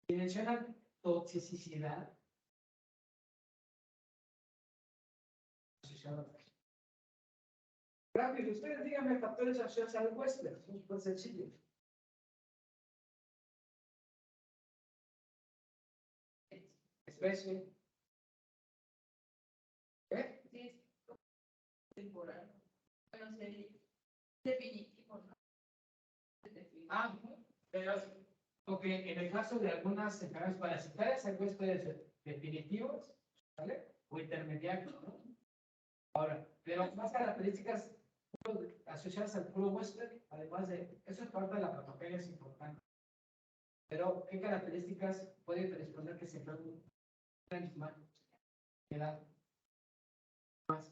Si mencionan toxicidad, asociado a rápido, ustedes díganme factores asociados al Western, son súper sencillos. Especie. ¿Qué? Sí, temporal. Bueno, sería definitivo, ¿no? Ah, pero, ok, en el caso de algunas enfermedades parasitarias, hay puede ser definitivos, ¿vale? O intermediarios, ¿no? Ahora, pero más características asociadas al puro Western, además de, eso es parte de la patología, es importante. Pero, ¿qué características puede predisponer que se enferme un animal? Edad. Más.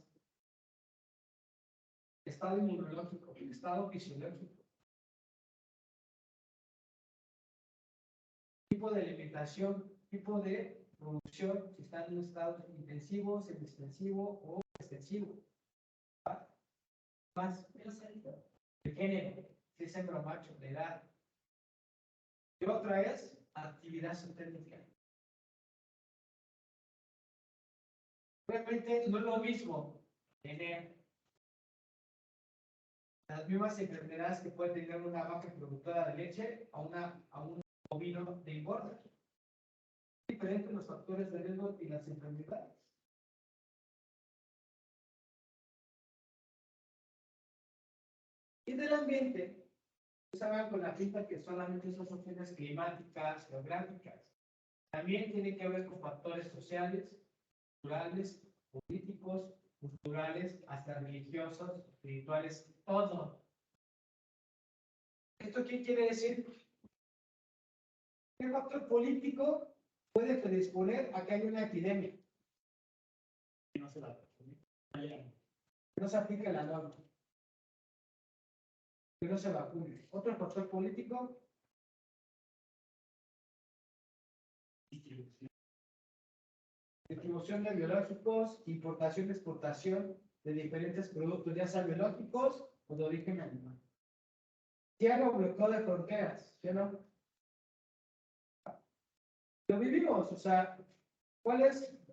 Estado inmunológico, estado fisiológico. Tipo de alimentación, tipo de producción, si está en un estado intensivo, semi-extensivo o extensivo. ¿Va? Más. El género, si es hembra o macho, la edad. Y otra es actividad sintética. Obviamente no es lo mismo tener las mismas enfermedades que puede tener una vaca productora de leche a un ovino de engorda. Diferentes los factores de riesgo y las enfermedades. Y del ambiente, saben con la pinta que solamente son opciones climáticas, geográficas. También tiene que ver con factores sociales, culturales, políticos, culturales, hasta religiosos, espirituales, todo. ¿Esto qué quiere decir? ¿Qué factor político puede predisponer a que haya una epidemia? Que no se la que no se aplique la norma. Que no se vacune. Otro factor político. Distribución de biológicos, importación, exportación de diferentes productos, ya sean biológicos o de origen animal. Cierre o bloqueo de fronteras, ¿sí o no? Lo vivimos, o sea, ¿cuál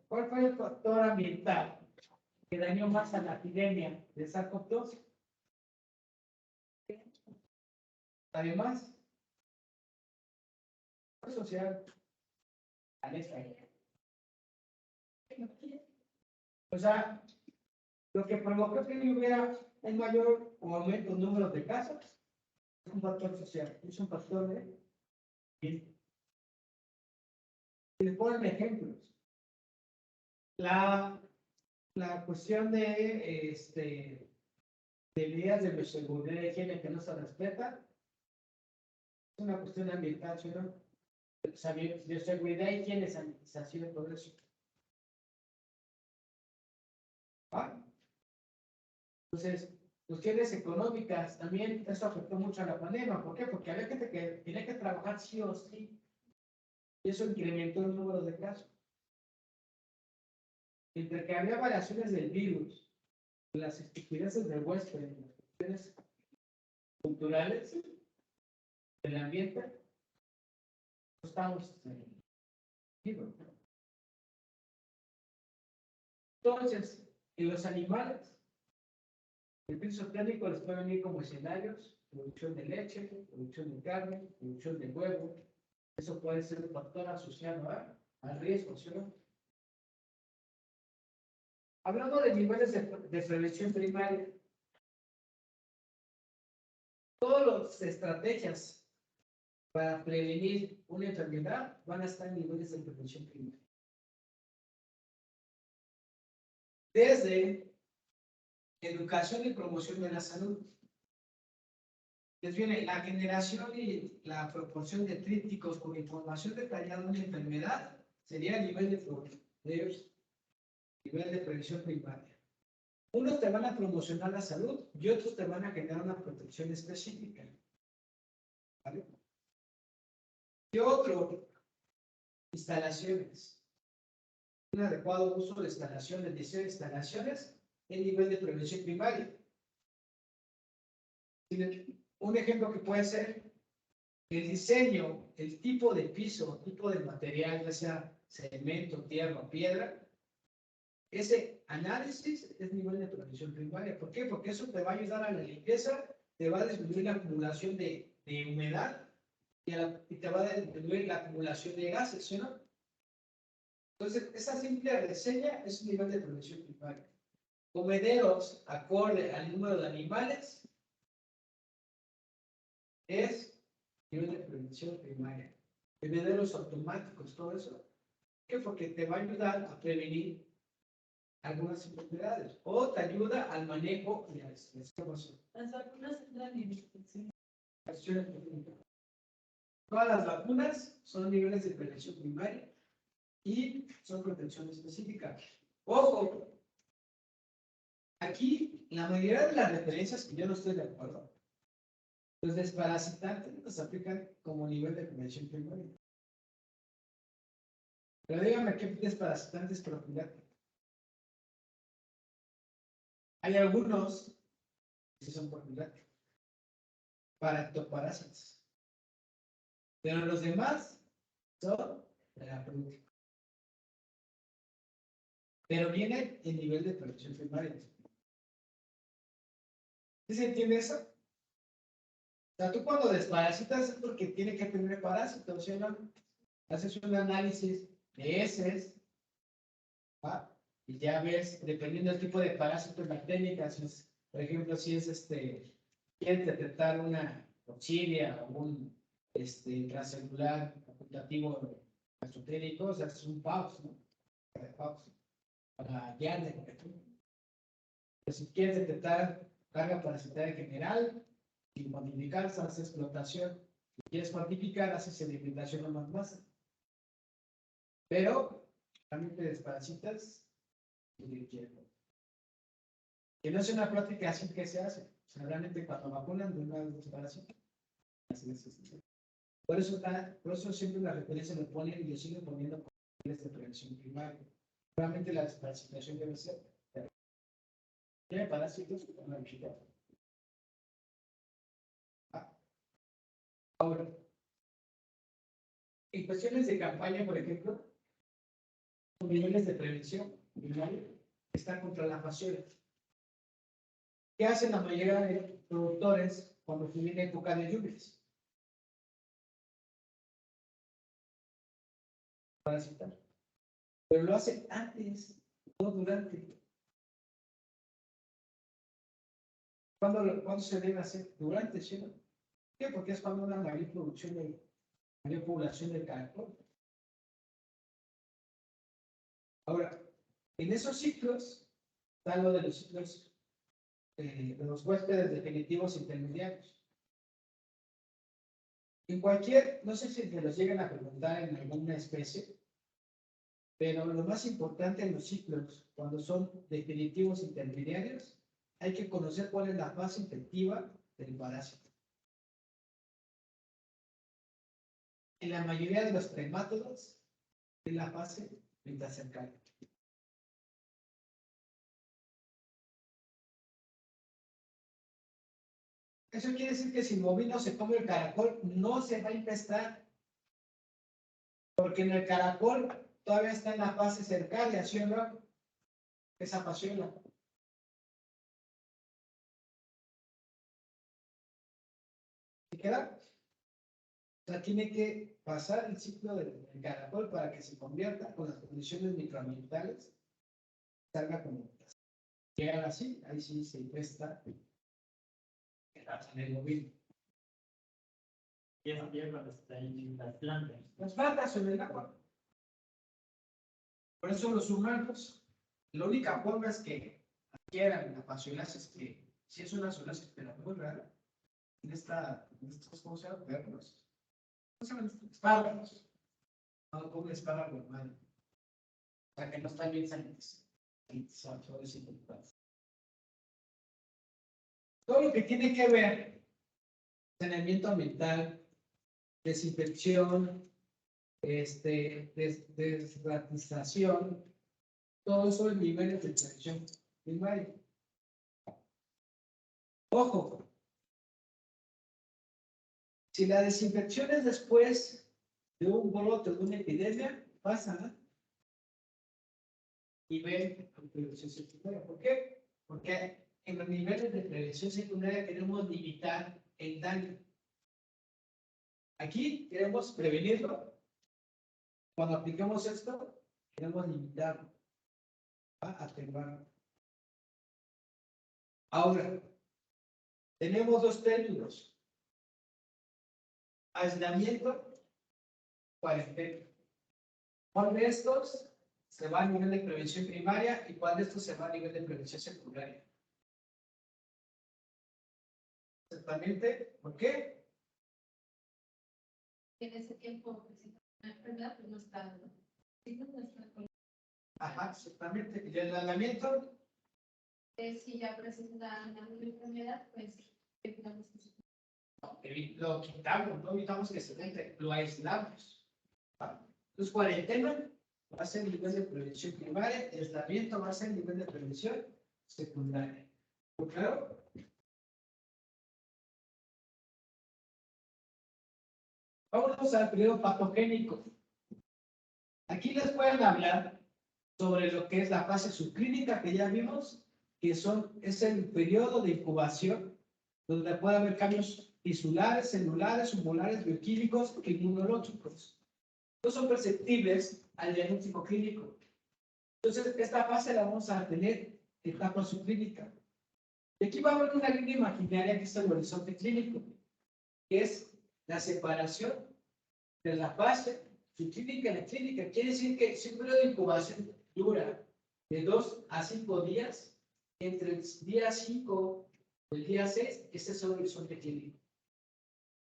fue el factor ambiental que dañó más a la epidemia de SARS-CoV-2? Además, social, o sea, lo que provocó que no hubiera un mayor o aumento en número de casos es un factor social, es un factor de... Y les ponen ejemplos. La cuestión de medidas de bioseguridad de higiene que no se respetan es una cuestión ambiental, ¿sí, no? O sea, bioseguridad, higiene, sanitización, todo eso. ¿Ah? Entonces, cuestiones económicas también, eso afectó mucho a la pandemia. ¿Por qué? Porque había gente que tenía que trabajar sí o sí. Y eso incrementó el número de casos. Entre que había variaciones del virus, las estupideces del Western, las cuestiones culturales, del ambiente, no estamos vivos. Entonces, en los animales, El piso técnico les puede venir como escenarios, producción de leche, producción de carne, producción de huevo. Eso puede ser un factor asociado al riesgo, ¿sí o no? Hablando de niveles de prevención primaria, todas las estrategias para prevenir una enfermedad van a estar en niveles de prevención primaria. Desde educación y promoción de la salud. Les viene la generación y la proporción de trípticos con información detallada de una enfermedad sería el nivel de prevención primaria. Unos te van a promocionar la salud y otros te van a generar una protección específica. ¿Vale? ¿Qué otro? Instalaciones. Un adecuado uso de instalaciones, diseño de instalaciones, el nivel de prevención primaria. Un ejemplo que puede ser el diseño, el tipo de piso, tipo de material, ya sea cemento, tierra o piedra. Ese análisis es nivel de prevención primaria. ¿Por qué? Porque eso te va a ayudar a la limpieza, te va a disminuir la acumulación de humedad y te va a disminuir la acumulación de gases, ¿sí o no? Entonces, esa simple reseña es un nivel de prevención primaria. Comederos acorde al número de animales es nivel de prevención primaria. Comederos automáticos, todo eso. ¿Por qué? Porque te va a ayudar a prevenir algunas enfermedades o te ayuda al manejo de las vacunas. Las vacunas entran en infección. Todas las vacunas son niveles de prevención primaria y son protección específica. Ojo, aquí la mayoría de las referencias que yo no estoy de acuerdo, los desparasitantes nos aplican como nivel de prevención primaria. Pero dígame qué desparasitantes profilácticos. Hay algunos que son profilácticos para ectoparásitos, pero los demás son terapéuticos. Pero viene el nivel de prevención primaria. ¿Sí se entiende eso? O sea, tú cuando desparasitas es porque tiene que tener parásitos, ¿sí o no? Haces un análisis de heces, ¿va? Y ya ves, dependiendo del tipo de parásito, la técnica, si es, por ejemplo, si es quieres detectar una coxidia o un transcelular facultativo esotérico, o sea, es un PAUS, ¿no? Para guiarle, por ejemplo. Pero si quieres detectar carga parasitaria general, sin cuantificar, haces explotación. Si quieres cuantificar, haces sedimentación o más masa. Pero también te desparasitas y que no es una práctica así que se hace. O sea, realmente cuando vacunan de una desparasitas. Por eso siempre la referencia lo ponen y lo siguen poniendo como niveles de prevención primaria. Realmente la desparasitación debe ser. Tiene parásitos con la visita. Ahora, en cuestiones de campaña, por ejemplo, los niveles de prevención primaria están contra la fasciola. ¿Qué hacen la mayoría de productores cuando viene época de lluvias? Parasitar. Pero lo hacen antes, no durante. ¿Cuándo se debe hacer? Durante, ¿sí? ¿Por qué? Porque es cuando una mayor producción mayor población de caracol. Ahora, en esos ciclos, está lo de los ciclos de los huéspedes definitivos intermediarios. En no sé si te los llegan a preguntar en alguna especie, pero lo más importante en los ciclos, cuando son definitivos intermediarios, hay que conocer cuál es la fase infectiva del parásito. En la mayoría de los tremátodos, es la fase metacercaria. Eso quiere decir que si el bovino se come el caracol, no se va a infestar. Porque en el caracol todavía está en la fase cercaria, ¿sí o no? Esa fasciola. queda. O sea, tiene que pasar el ciclo del caracol para que se convierta con las condiciones microambientales, salga como llega así, ahí sí se presta quedarse en el móvil. Y es bien cuando está en las plantas. Las plantas en el agua. Por eso los humanos, la única forma es que adquieran la pasionasia es que, si es una zoonosis, pero muy rara, en estos, ¿cómo se llama? Perros. ¿Cómo se llaman estos? Espárragos. No, como un espárrago hermano. O sea, que no están bien sanitizados. Todo lo que tiene que ver saneamiento ambiental, desinfección, desratización, todo eso en niveles de prevención primaria. Ojo, si la desinfección es después de un brote, de una epidemia, pasa nivel de prevención secundaria. ¿Por qué? Porque en los niveles de prevención secundaria queremos limitar el daño. Aquí queremos prevenirlo. Cuando aplicamos esto, queremos limitarlo, atenuarlo. Ahora, tenemos dos términos: aislamiento, cuarentena. ¿Cuál de estos se va a nivel de prevención primaria y cuál de estos se va a nivel de prevención secundaria? Exactamente. ¿Por qué? En ese tiempo, la enfermedad pues no está, ¿no? Sí, no está con- Ajá, exactamente. Y el aislamiento, Si ya presenta una enfermedad, pues evitamos que se- lo quitamos, no evitamos que se entre, lo aislamos. Entonces, cuarentena va a ser nivel de prevención primaria, aislamiento va a ser nivel de prevención secundaria. ¿Muy claro? Vámonos al periodo patogénico. Aquí les pueden hablar sobre lo que es la fase subclínica que ya vimos, que es el periodo de incubación, donde puede haber cambios tisulares, celulares, humorales, bioquímicos e inmunológicos. No son perceptibles al diagnóstico clínico. Entonces, esta fase la vamos a tener etapa subclínica. Y aquí va a haber una línea imaginaria que es el horizonte clínico, que es la separación de la fase subclínica y la clínica. Quiere decir que si un periodo de incubación dura de 2 a 5 días, entre el día 5 y el día 6, ese es el horizonte clínico.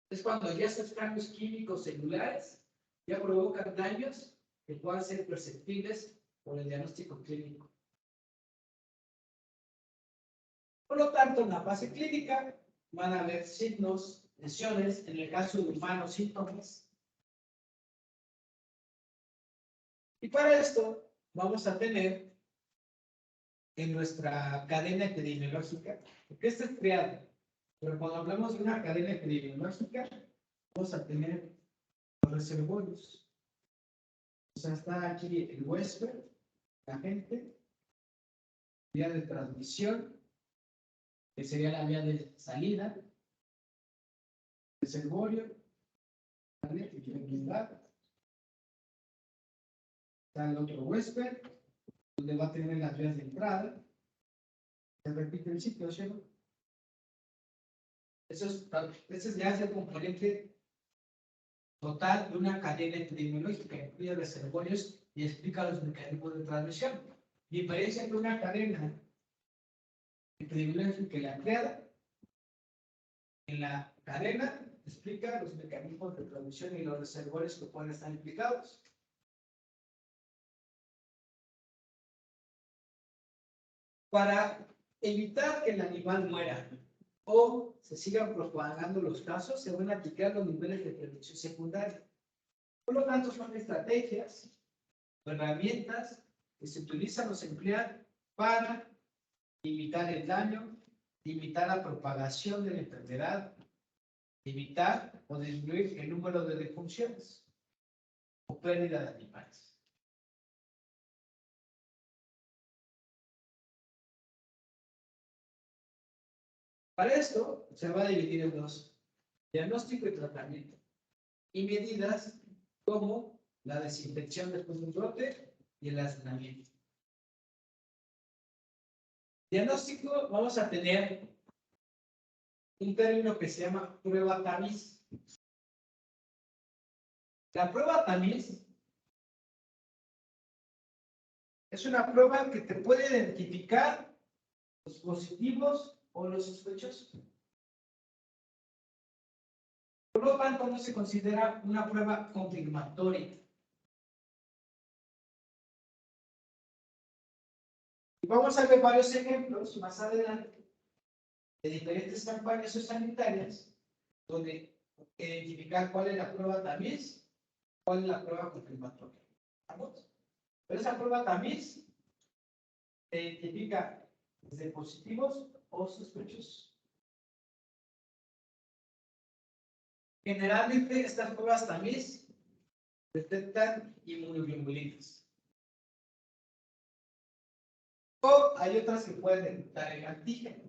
Es cuando ya estos cambios químicos celulares ya provocan daños que puedan ser perceptibles por el diagnóstico clínico. Por lo tanto, en la fase clínica van a haber signos, lesiones, en el caso de humanos, síntomas. Y para esto vamos a tener en nuestra cadena epidemiológica, porque esta es creada, pero cuando hablamos de una cadena epidemiológica, vamos a tener los reservorios. O sea, está aquí el huésped, la gente, vía de transmisión, que sería la vía de salida, reservorio, ¿vale? Está el otro huésped, donde va a tener las vías de entrada. Se repite el ciclo, ¿cierto? Ese ya es el componente total de una cadena epidemiológica, incluye reservorios y explica los mecanismos de transmisión. Diferencia entre una cadena epidemiológica y la creada. En la cadena explica los mecanismos de transmisión y los reservorios que pueden estar implicados. Para evitar que el animal muera o se sigan propagando los casos, se van a aplicar los niveles de prevención secundaria. Por lo tanto, son estrategias o herramientas que se utilizan o se emplean para limitar el daño, limitar la propagación de la enfermedad, limitar o disminuir el número de defunciones o pérdida de animales. Para esto se va a dividir en dos. diagnóstico y tratamiento, y medidas como la desinfección después de un brote y el aislamiento. Diagnóstico, vamos a tener un término que se llama prueba tamiz. La prueba tamiz es una prueba que te puede identificar los positivos o los sospechosos. Por lo tanto, no se considera una prueba confirmatoria. Y vamos a ver varios ejemplos más adelante de diferentes campañas sanitarias donde identificar cuál es la prueba tamiz, cuál es la prueba confirmatoria. ¿Vamos? Pero esa prueba tamiz se identifica desde positivos o sospechosos. Generalmente estas pruebas tamiz detectan inmunoglobulinas. O hay otras que pueden detectar el antígeno.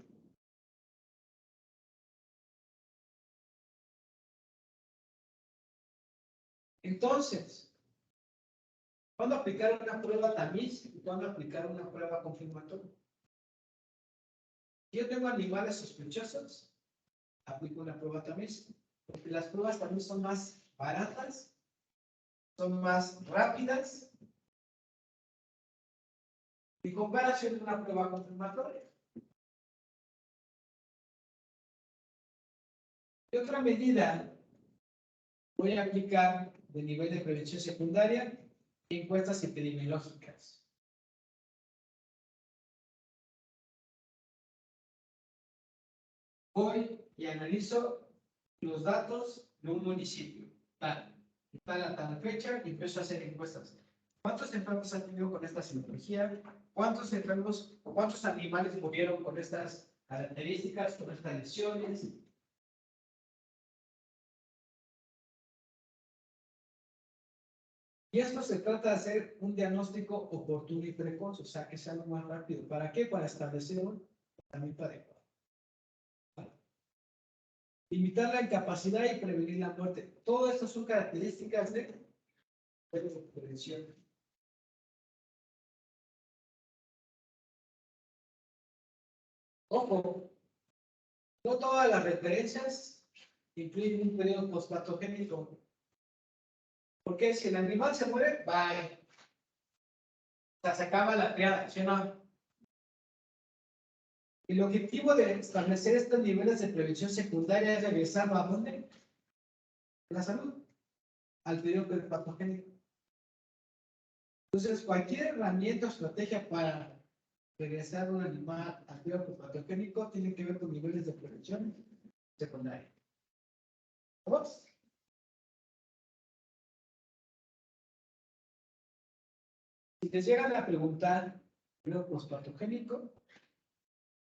Entonces, ¿cuándo aplicar una prueba tamiz y cuándo aplicar una prueba confirmatoria? Si yo tengo animales sospechosos, aplico una prueba tamiz, porque las pruebas también son más baratas, son más rápidas, en comparación a una prueba confirmatoria. ¿Qué otra medida voy a aplicar de nivel de prevención secundaria? Encuestas epidemiológicas. Voy y analizo los datos de un municipio, tal a tal fecha, y empiezo a hacer encuestas. ¿Cuántos enfermos han tenido con esta simbología? ¿Cuántos enfermos o cuántos animales murieron con estas características, con estas lesiones? Y esto se trata de hacer un diagnóstico oportuno y precoz, o sea, que sea lo más rápido. ¿Para qué? Para establecer un tratamiento adecuado. Limitar la incapacidad y prevenir la muerte. Todo esto son características de prevención. Ojo, no todas las referencias incluyen un periodo postpatogénico. Porque si el animal se muere, bye. O sea, se acaba la triada, ¿sí o no? El objetivo de establecer estos niveles de prevención secundaria es regresar a dónde? La salud, al periodo patogénico. Entonces, cualquier herramienta o estrategia para regresar un animal al periodo patogénico tiene que ver con niveles de prevención secundaria. ¿Vamos? Si te llegan a preguntar periodo postpatogénico,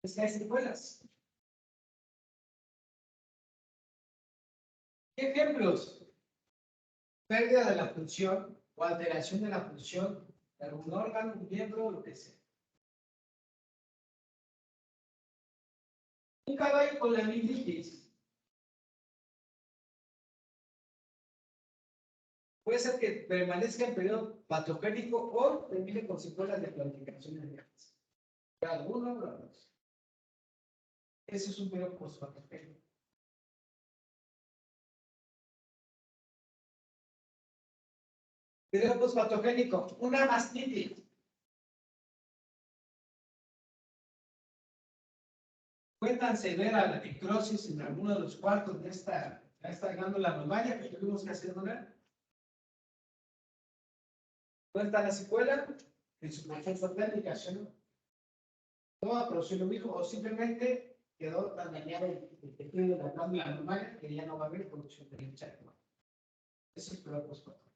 es que hay secuelas. ¿Qué ejemplos? Pérdida de la función o alteración de la función de algún órgano, un miembro, lo que sea. Un caballo con la meningitis. Puede ser que permanezca en periodo patogénico o termine con secuelas de planificación de diabetes. Alguno o los dos. Ese es un periodo postpatogénico. Periodo postpatogénico, una mastitis. Fue tan severa la necrosis en alguno de los cuartos de esta glándula mamaria que tuvimos que hacer donar. ¿Dónde está la secuela? En su proceso de aplicación. No produció lo mismo o simplemente quedó tan dañado el tejido de la glándula mamaria que ya no va a haber producción de leche. Eso es periodo postpatogénico.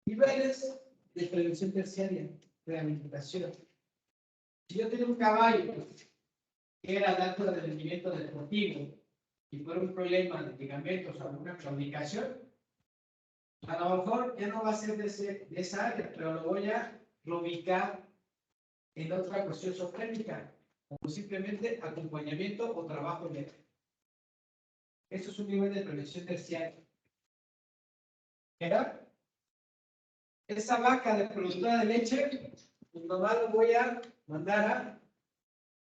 Niveles de prevención terciaria, rehabilitación. Si yo tengo un caballo que era de alto rendimiento deportivo y por un problema de ligamentos o alguna claudicación, a lo mejor ya no va a ser de esa área, pero lo voy a reubicar en otra cuestión sofrénica, como simplemente acompañamiento o trabajo médico. Esto es un nivel de prevención terciaria. ¿Era? Esa vaca de productora de leche, pues nomás lo voy a mandar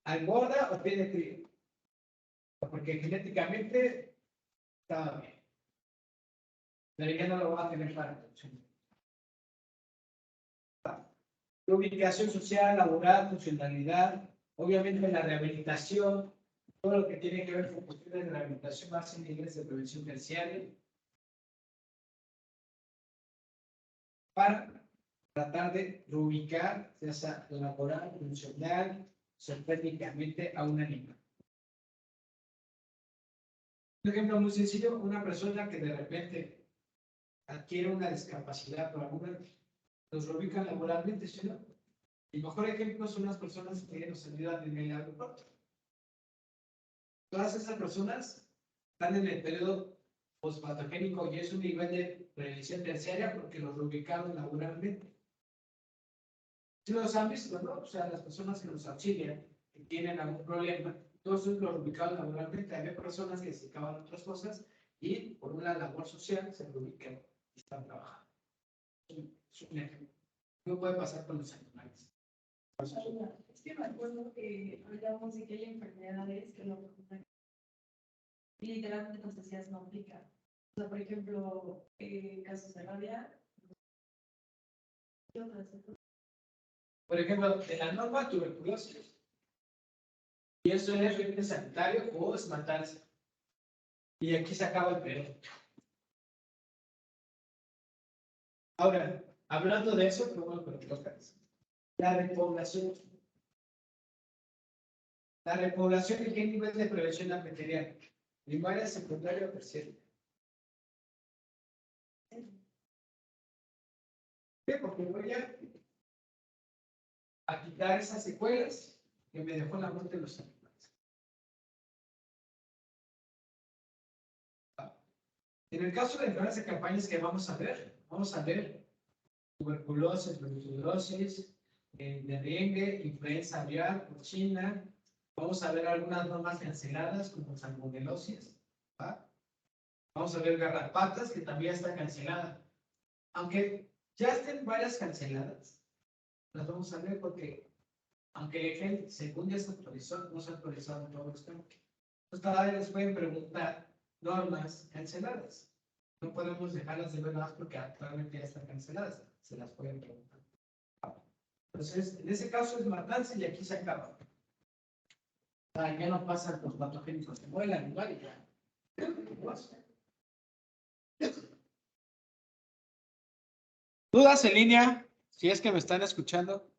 a engorda o tiene cría. Porque genéticamente estaba bien. Pero ya no lo va a tener para producción. La ubicación social, laboral, funcionalidad, obviamente la rehabilitación, todo lo que tiene que ver con cuestiones de rehabilitación, más en niveles de prevención terciaria, para tratar de reubicar, ya sea laboral, funcional, técnicamente a un animal. Un ejemplo muy sencillo, una persona que de repente adquiere una discapacidad por alguna, los reubican laboralmente, ¿sí no? El mejor ejemplo son las personas que nos ayudan en el aeropuerto. Todas esas personas están en el periodo postpatogénico y es un nivel de prevención terciaria porque los reubicaron laboralmente. Si los han visto, ¿no? O sea, las personas que nos auxilian, que tienen algún problema, todos los reubicaron laboralmente. Hay personas que se dedicaban a otras cosas y por una labor social se reubican y están trabajando. Es un ejemplo. No puede pasar con los animales. Es que me acuerdo que hablamos de que hay enfermedades que no y literalmente nos decías no aplica. O sea, por ejemplo, casos de rabia. ¿Qué otras? Por ejemplo, de la norma tuberculosis. Y eso es riesgo sanitario o es matarse. Y aquí se acaba el periodo. Ahora, hablando de eso, ¿cómo lo tocas? La repoblación. La repoblación, ¿en qué nivel de prevención la metería? Primaria, secundaria o terciaria. ¿Qué? Porque voy a quitar esas secuelas que me dejó la muerte de los animales. En el caso de enfermedades de campañas que vamos a ver tuberculosis, brucelosis, dengue, influenza aviar, porcina. Vamos a ver algunas normas canceladas como salmonelosis. ¿Va? Vamos a ver garrapatas, que también está cancelada. Aunque ya estén varias canceladas, las vamos a ver porque, aunque el EGEL, según ya se actualizó, no se ha actualizado en todo los temas. Entonces, todavía les pueden preguntar normas canceladas. No podemos dejarlas de ver más porque actualmente ya están canceladas. Se las pueden preguntar. Entonces, en ese caso es matarse y aquí se acaba. Ya no pasan los patogénicos, se muere el animal y ya. ¿Dudas en línea? Si es que me están escuchando.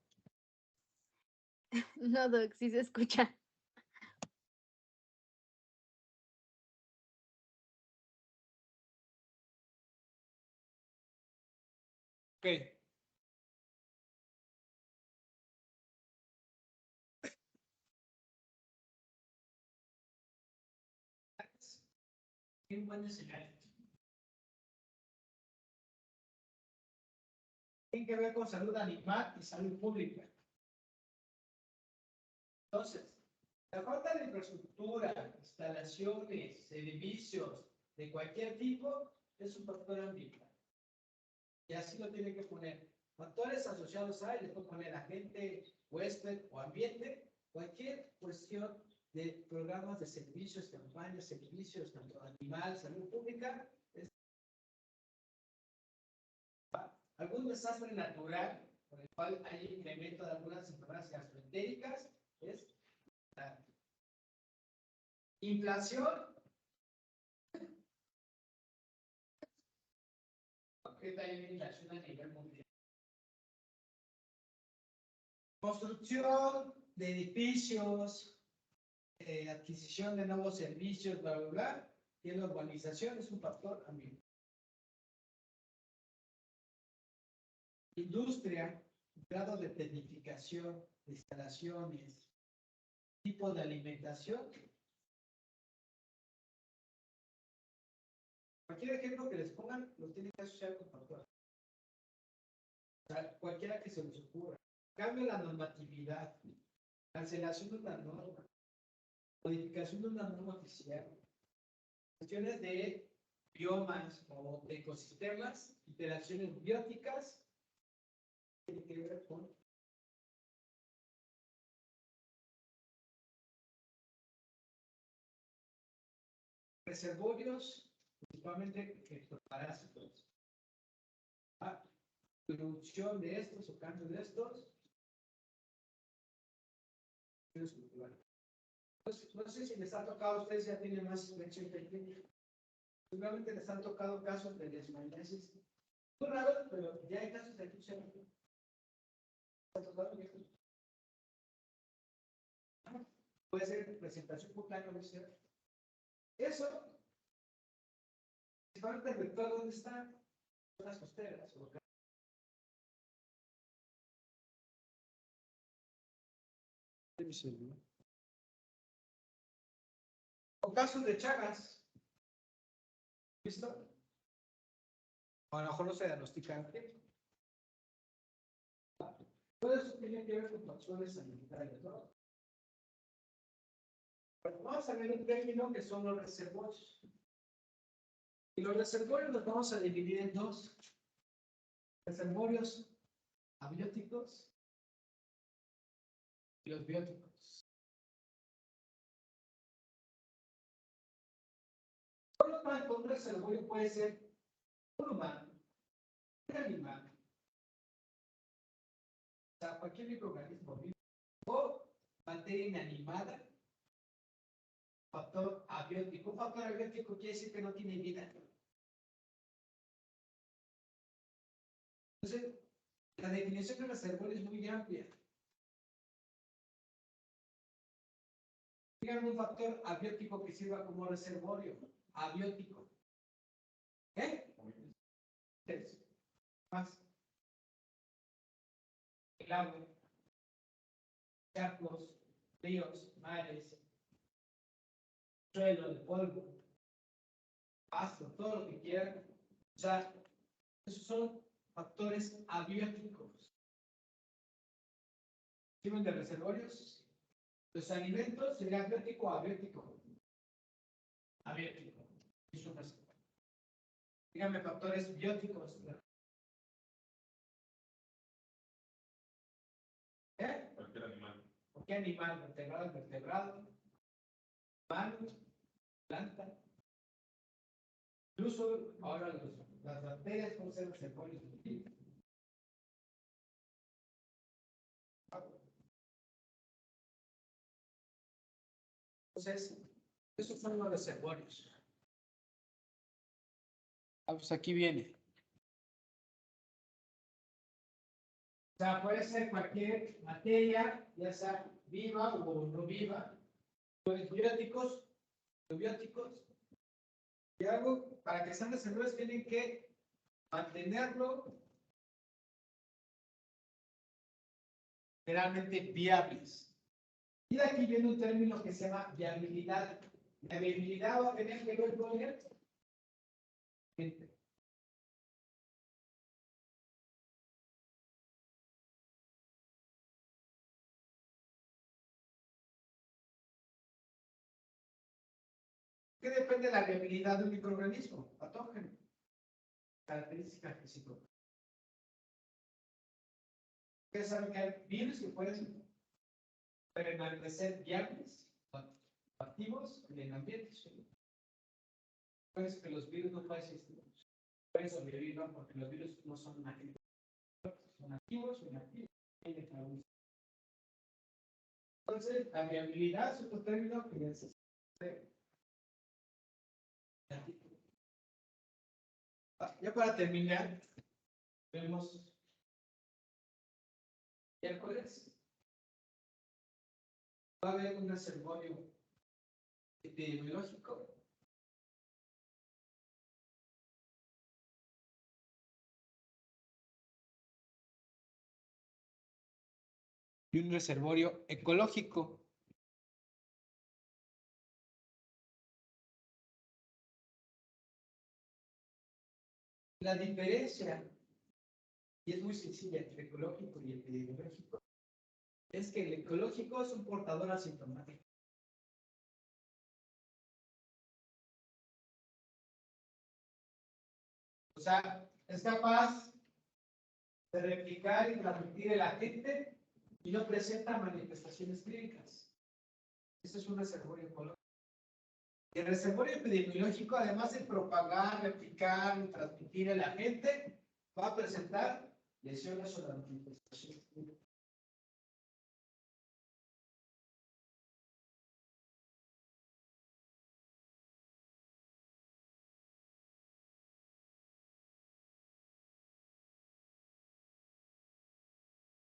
No, Doc, sí se escucha. Ok. Qué buen escenario. Tiene que ver con salud animal y salud pública. Entonces, la falta de infraestructura, instalaciones, edificios de cualquier tipo es un factor ambiental. Y así lo tiene que poner. Factores asociados a, le puedo poner agente, huésped o ambiente, cualquier cuestión de programas de servicios, campañas, servicios, tanto animal, salud pública, algún desastre natural por el cual hay incremento de algunas enfermedades gastroentéricas, es la inflación. Ahorita hay una inflación a nivel mundial. Construcción de edificios, adquisición de nuevos servicios, bla, bla, bla, y la urbanización es un factor ambiental. Industria, grado de tecnificación, de instalaciones, tipo de alimentación. Cualquier ejemplo que les pongan, lo tienen que asociar con factores. O sea, cualquiera que se les ocurra. Cambio la normatividad, cancelación de una norma, modificación de una norma oficial, cuestiones de biomas o de ecosistemas, interacciones bióticas, tiene que ver con reservorios, principalmente parásitos. Producción de estos o cambio de estos. Entonces, no sé si les ha tocado a ustedes, ya tienen más experiencia en técnica. Seguramente les han tocado casos de leishmaniasis. Muy raros, pero ya hay casos de fusión. ¿Les ha tocado? Puede ser presentación por plano, ¿no? Eso, principalmente el vector, ¿dónde están? Son las costeras. O casos de Chagas. ¿Listo? O a lo mejor no se diagnostican. Todo eso tiene que ver con factores sanitarios, ¿no? Pero vamos a ver un término que son los reservorios. Y los reservorios los vamos a dividir en dos. Reservorios abióticos y los bióticos. Un reservorio puede ser un humano, un animal, o sea, cualquier microorganismo vivo, o materia inanimada, factor abiótico. Un factor abiótico quiere decir que no tiene vida. Entonces, la definición de reservorio es muy amplia. Díganme un factor abiótico que sirva como reservorio. Abiótico. ¿Qué? Más. El agua, charcos, ríos, mares, suelo de polvo, pasto, todo lo que quieran. O sea, esos son factores abióticos. ¿Sirven de reservorios? Los alimentos serían abiótico o abiótico. Abiótico. Es un reservorio. Díganme factores bióticos. ¿Eh? Cualquier animal. ¿Qué animal? Vertebrado, vertebrado, humano, planta. Incluso ahora las bacterias pueden ser reservorios. Entonces, esos son los reservorios. Pues aquí viene. O sea, puede ser cualquier materia, ya sea viva o no viva. Los bióticos, y algo para que sean reservorios tienen que mantenerlo realmente viables. Y de aquí viene un término que se llama viabilidad. La viabilidad va a tener que ver con el ¿qué depende de la viabilidad de un microorganismo patógeno? Características físicas. Ustedes saben que hay virus que pueden permanecer viables, activos en el ambiente. Pues que los virus no pueden sobrevivir, ¿no? Porque los virus no son agentes. Son activos o inactivos. Entonces, la viabilidad es otro término que es ya para terminar, vemos miércoles. Va a haber un reservorio epidemiológico. Y un reservorio ecológico. La diferencia, y es muy sencilla, entre ecológico y epidemiológico, es que el ecológico es un portador asintomático. O sea, es capaz de replicar y transmitir el agente y no presenta manifestaciones clínicas. Eso es un reservorio ecológico. El reservorio epidemiológico, además de propagar, replicar y transmitir el agente, va a presentar lesiones o manifestaciones clínicas.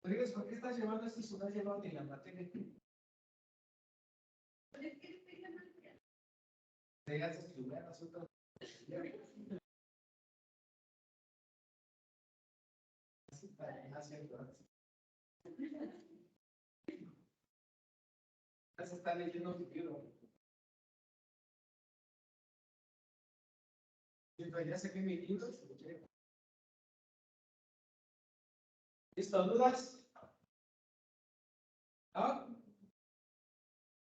Rodríguez, ¿por qué estás llevando esto si no has llevado ni la materia? Deberías estudiar asuntos. Ya se está leyendo un libro. Ya saqué mi libro. ¿Listo? ¿Dudas? ¿No?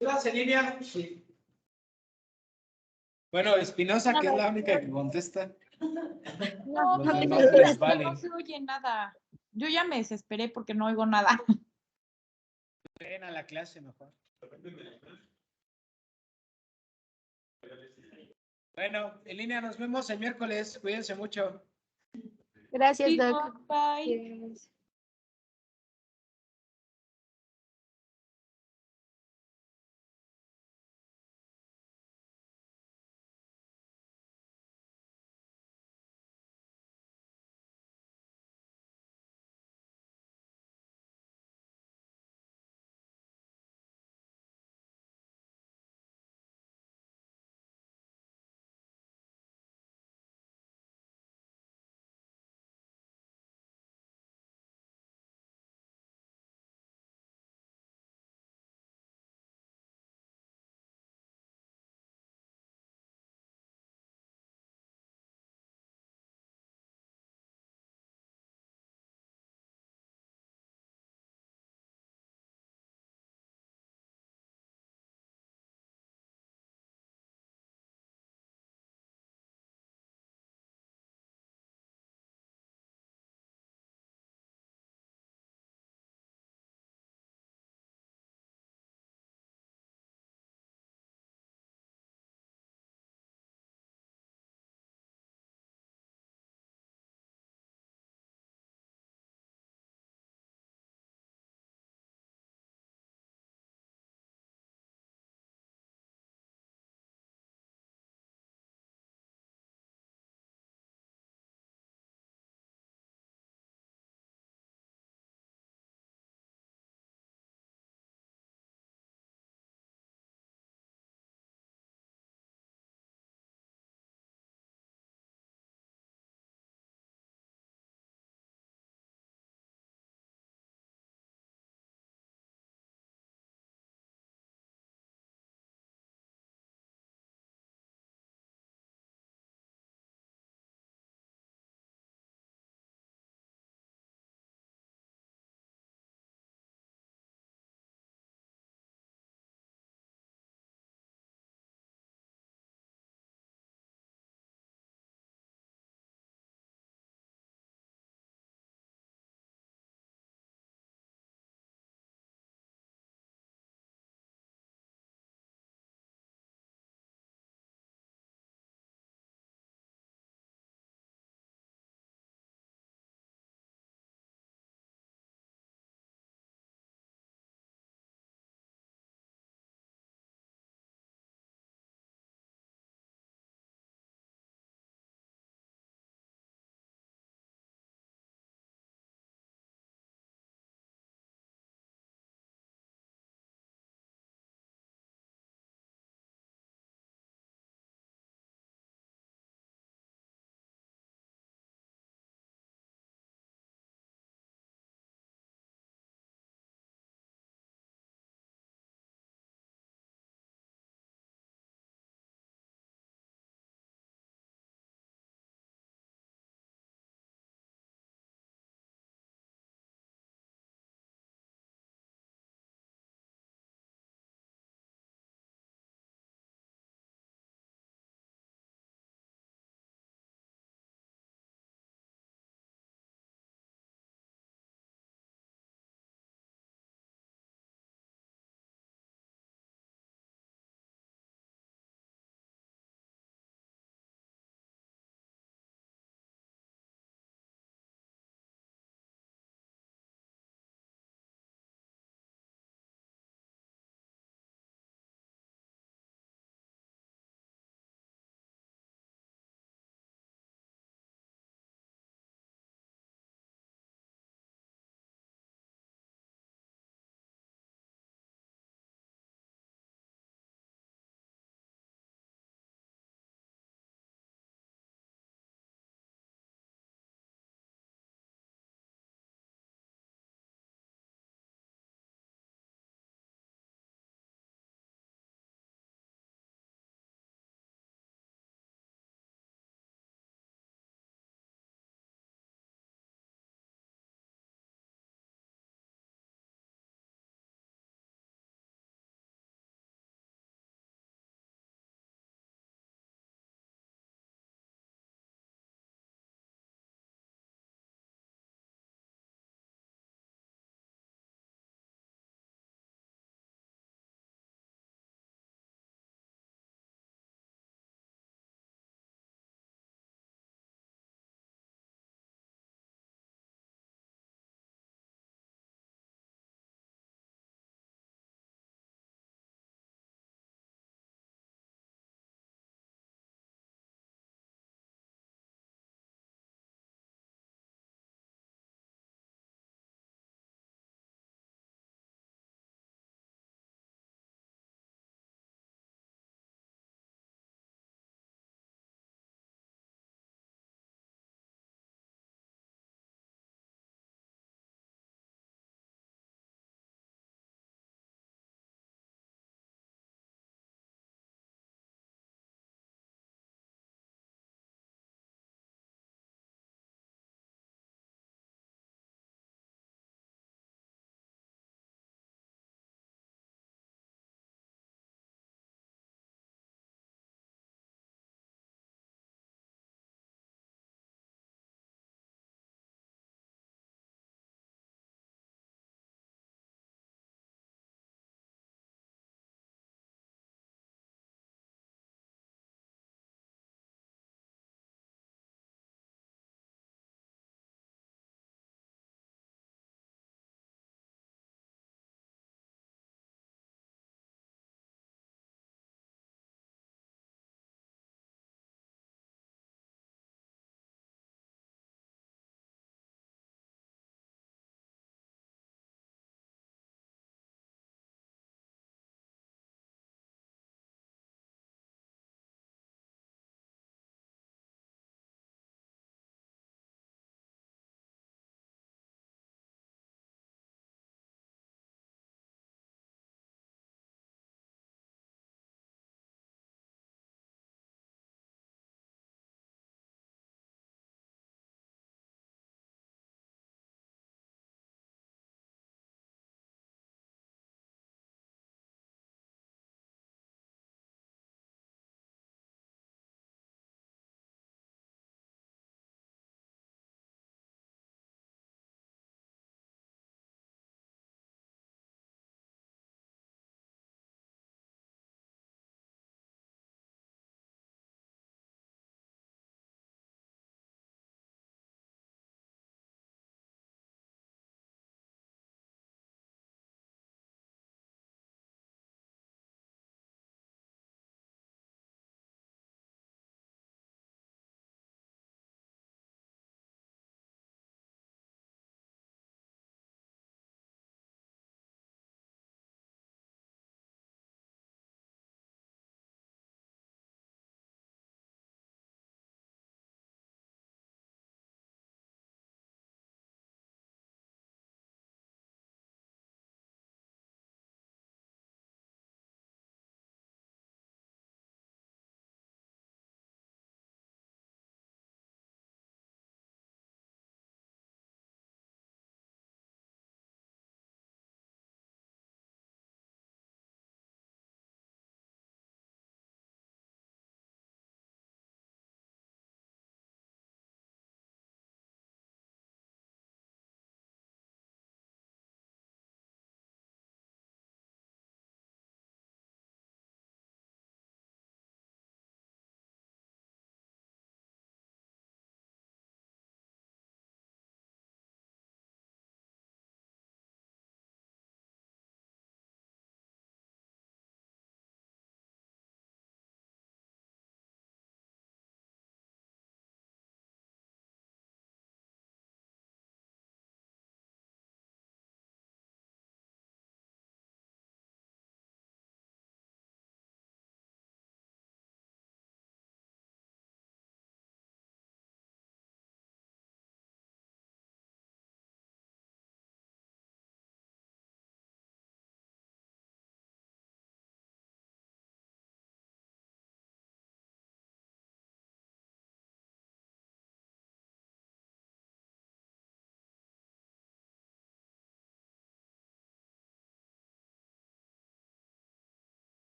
¿Dudas en línea? Sí. Bueno, Espinosa, que es la única que contesta. No, Los no, demás es que les vale. no se oye nada. Yo ya me desesperé porque no oigo nada. Ven a la clase mejor. Bueno, en línea nos vemos el miércoles. Cuídense mucho. Gracias, Sí, Doc. bye. Yes.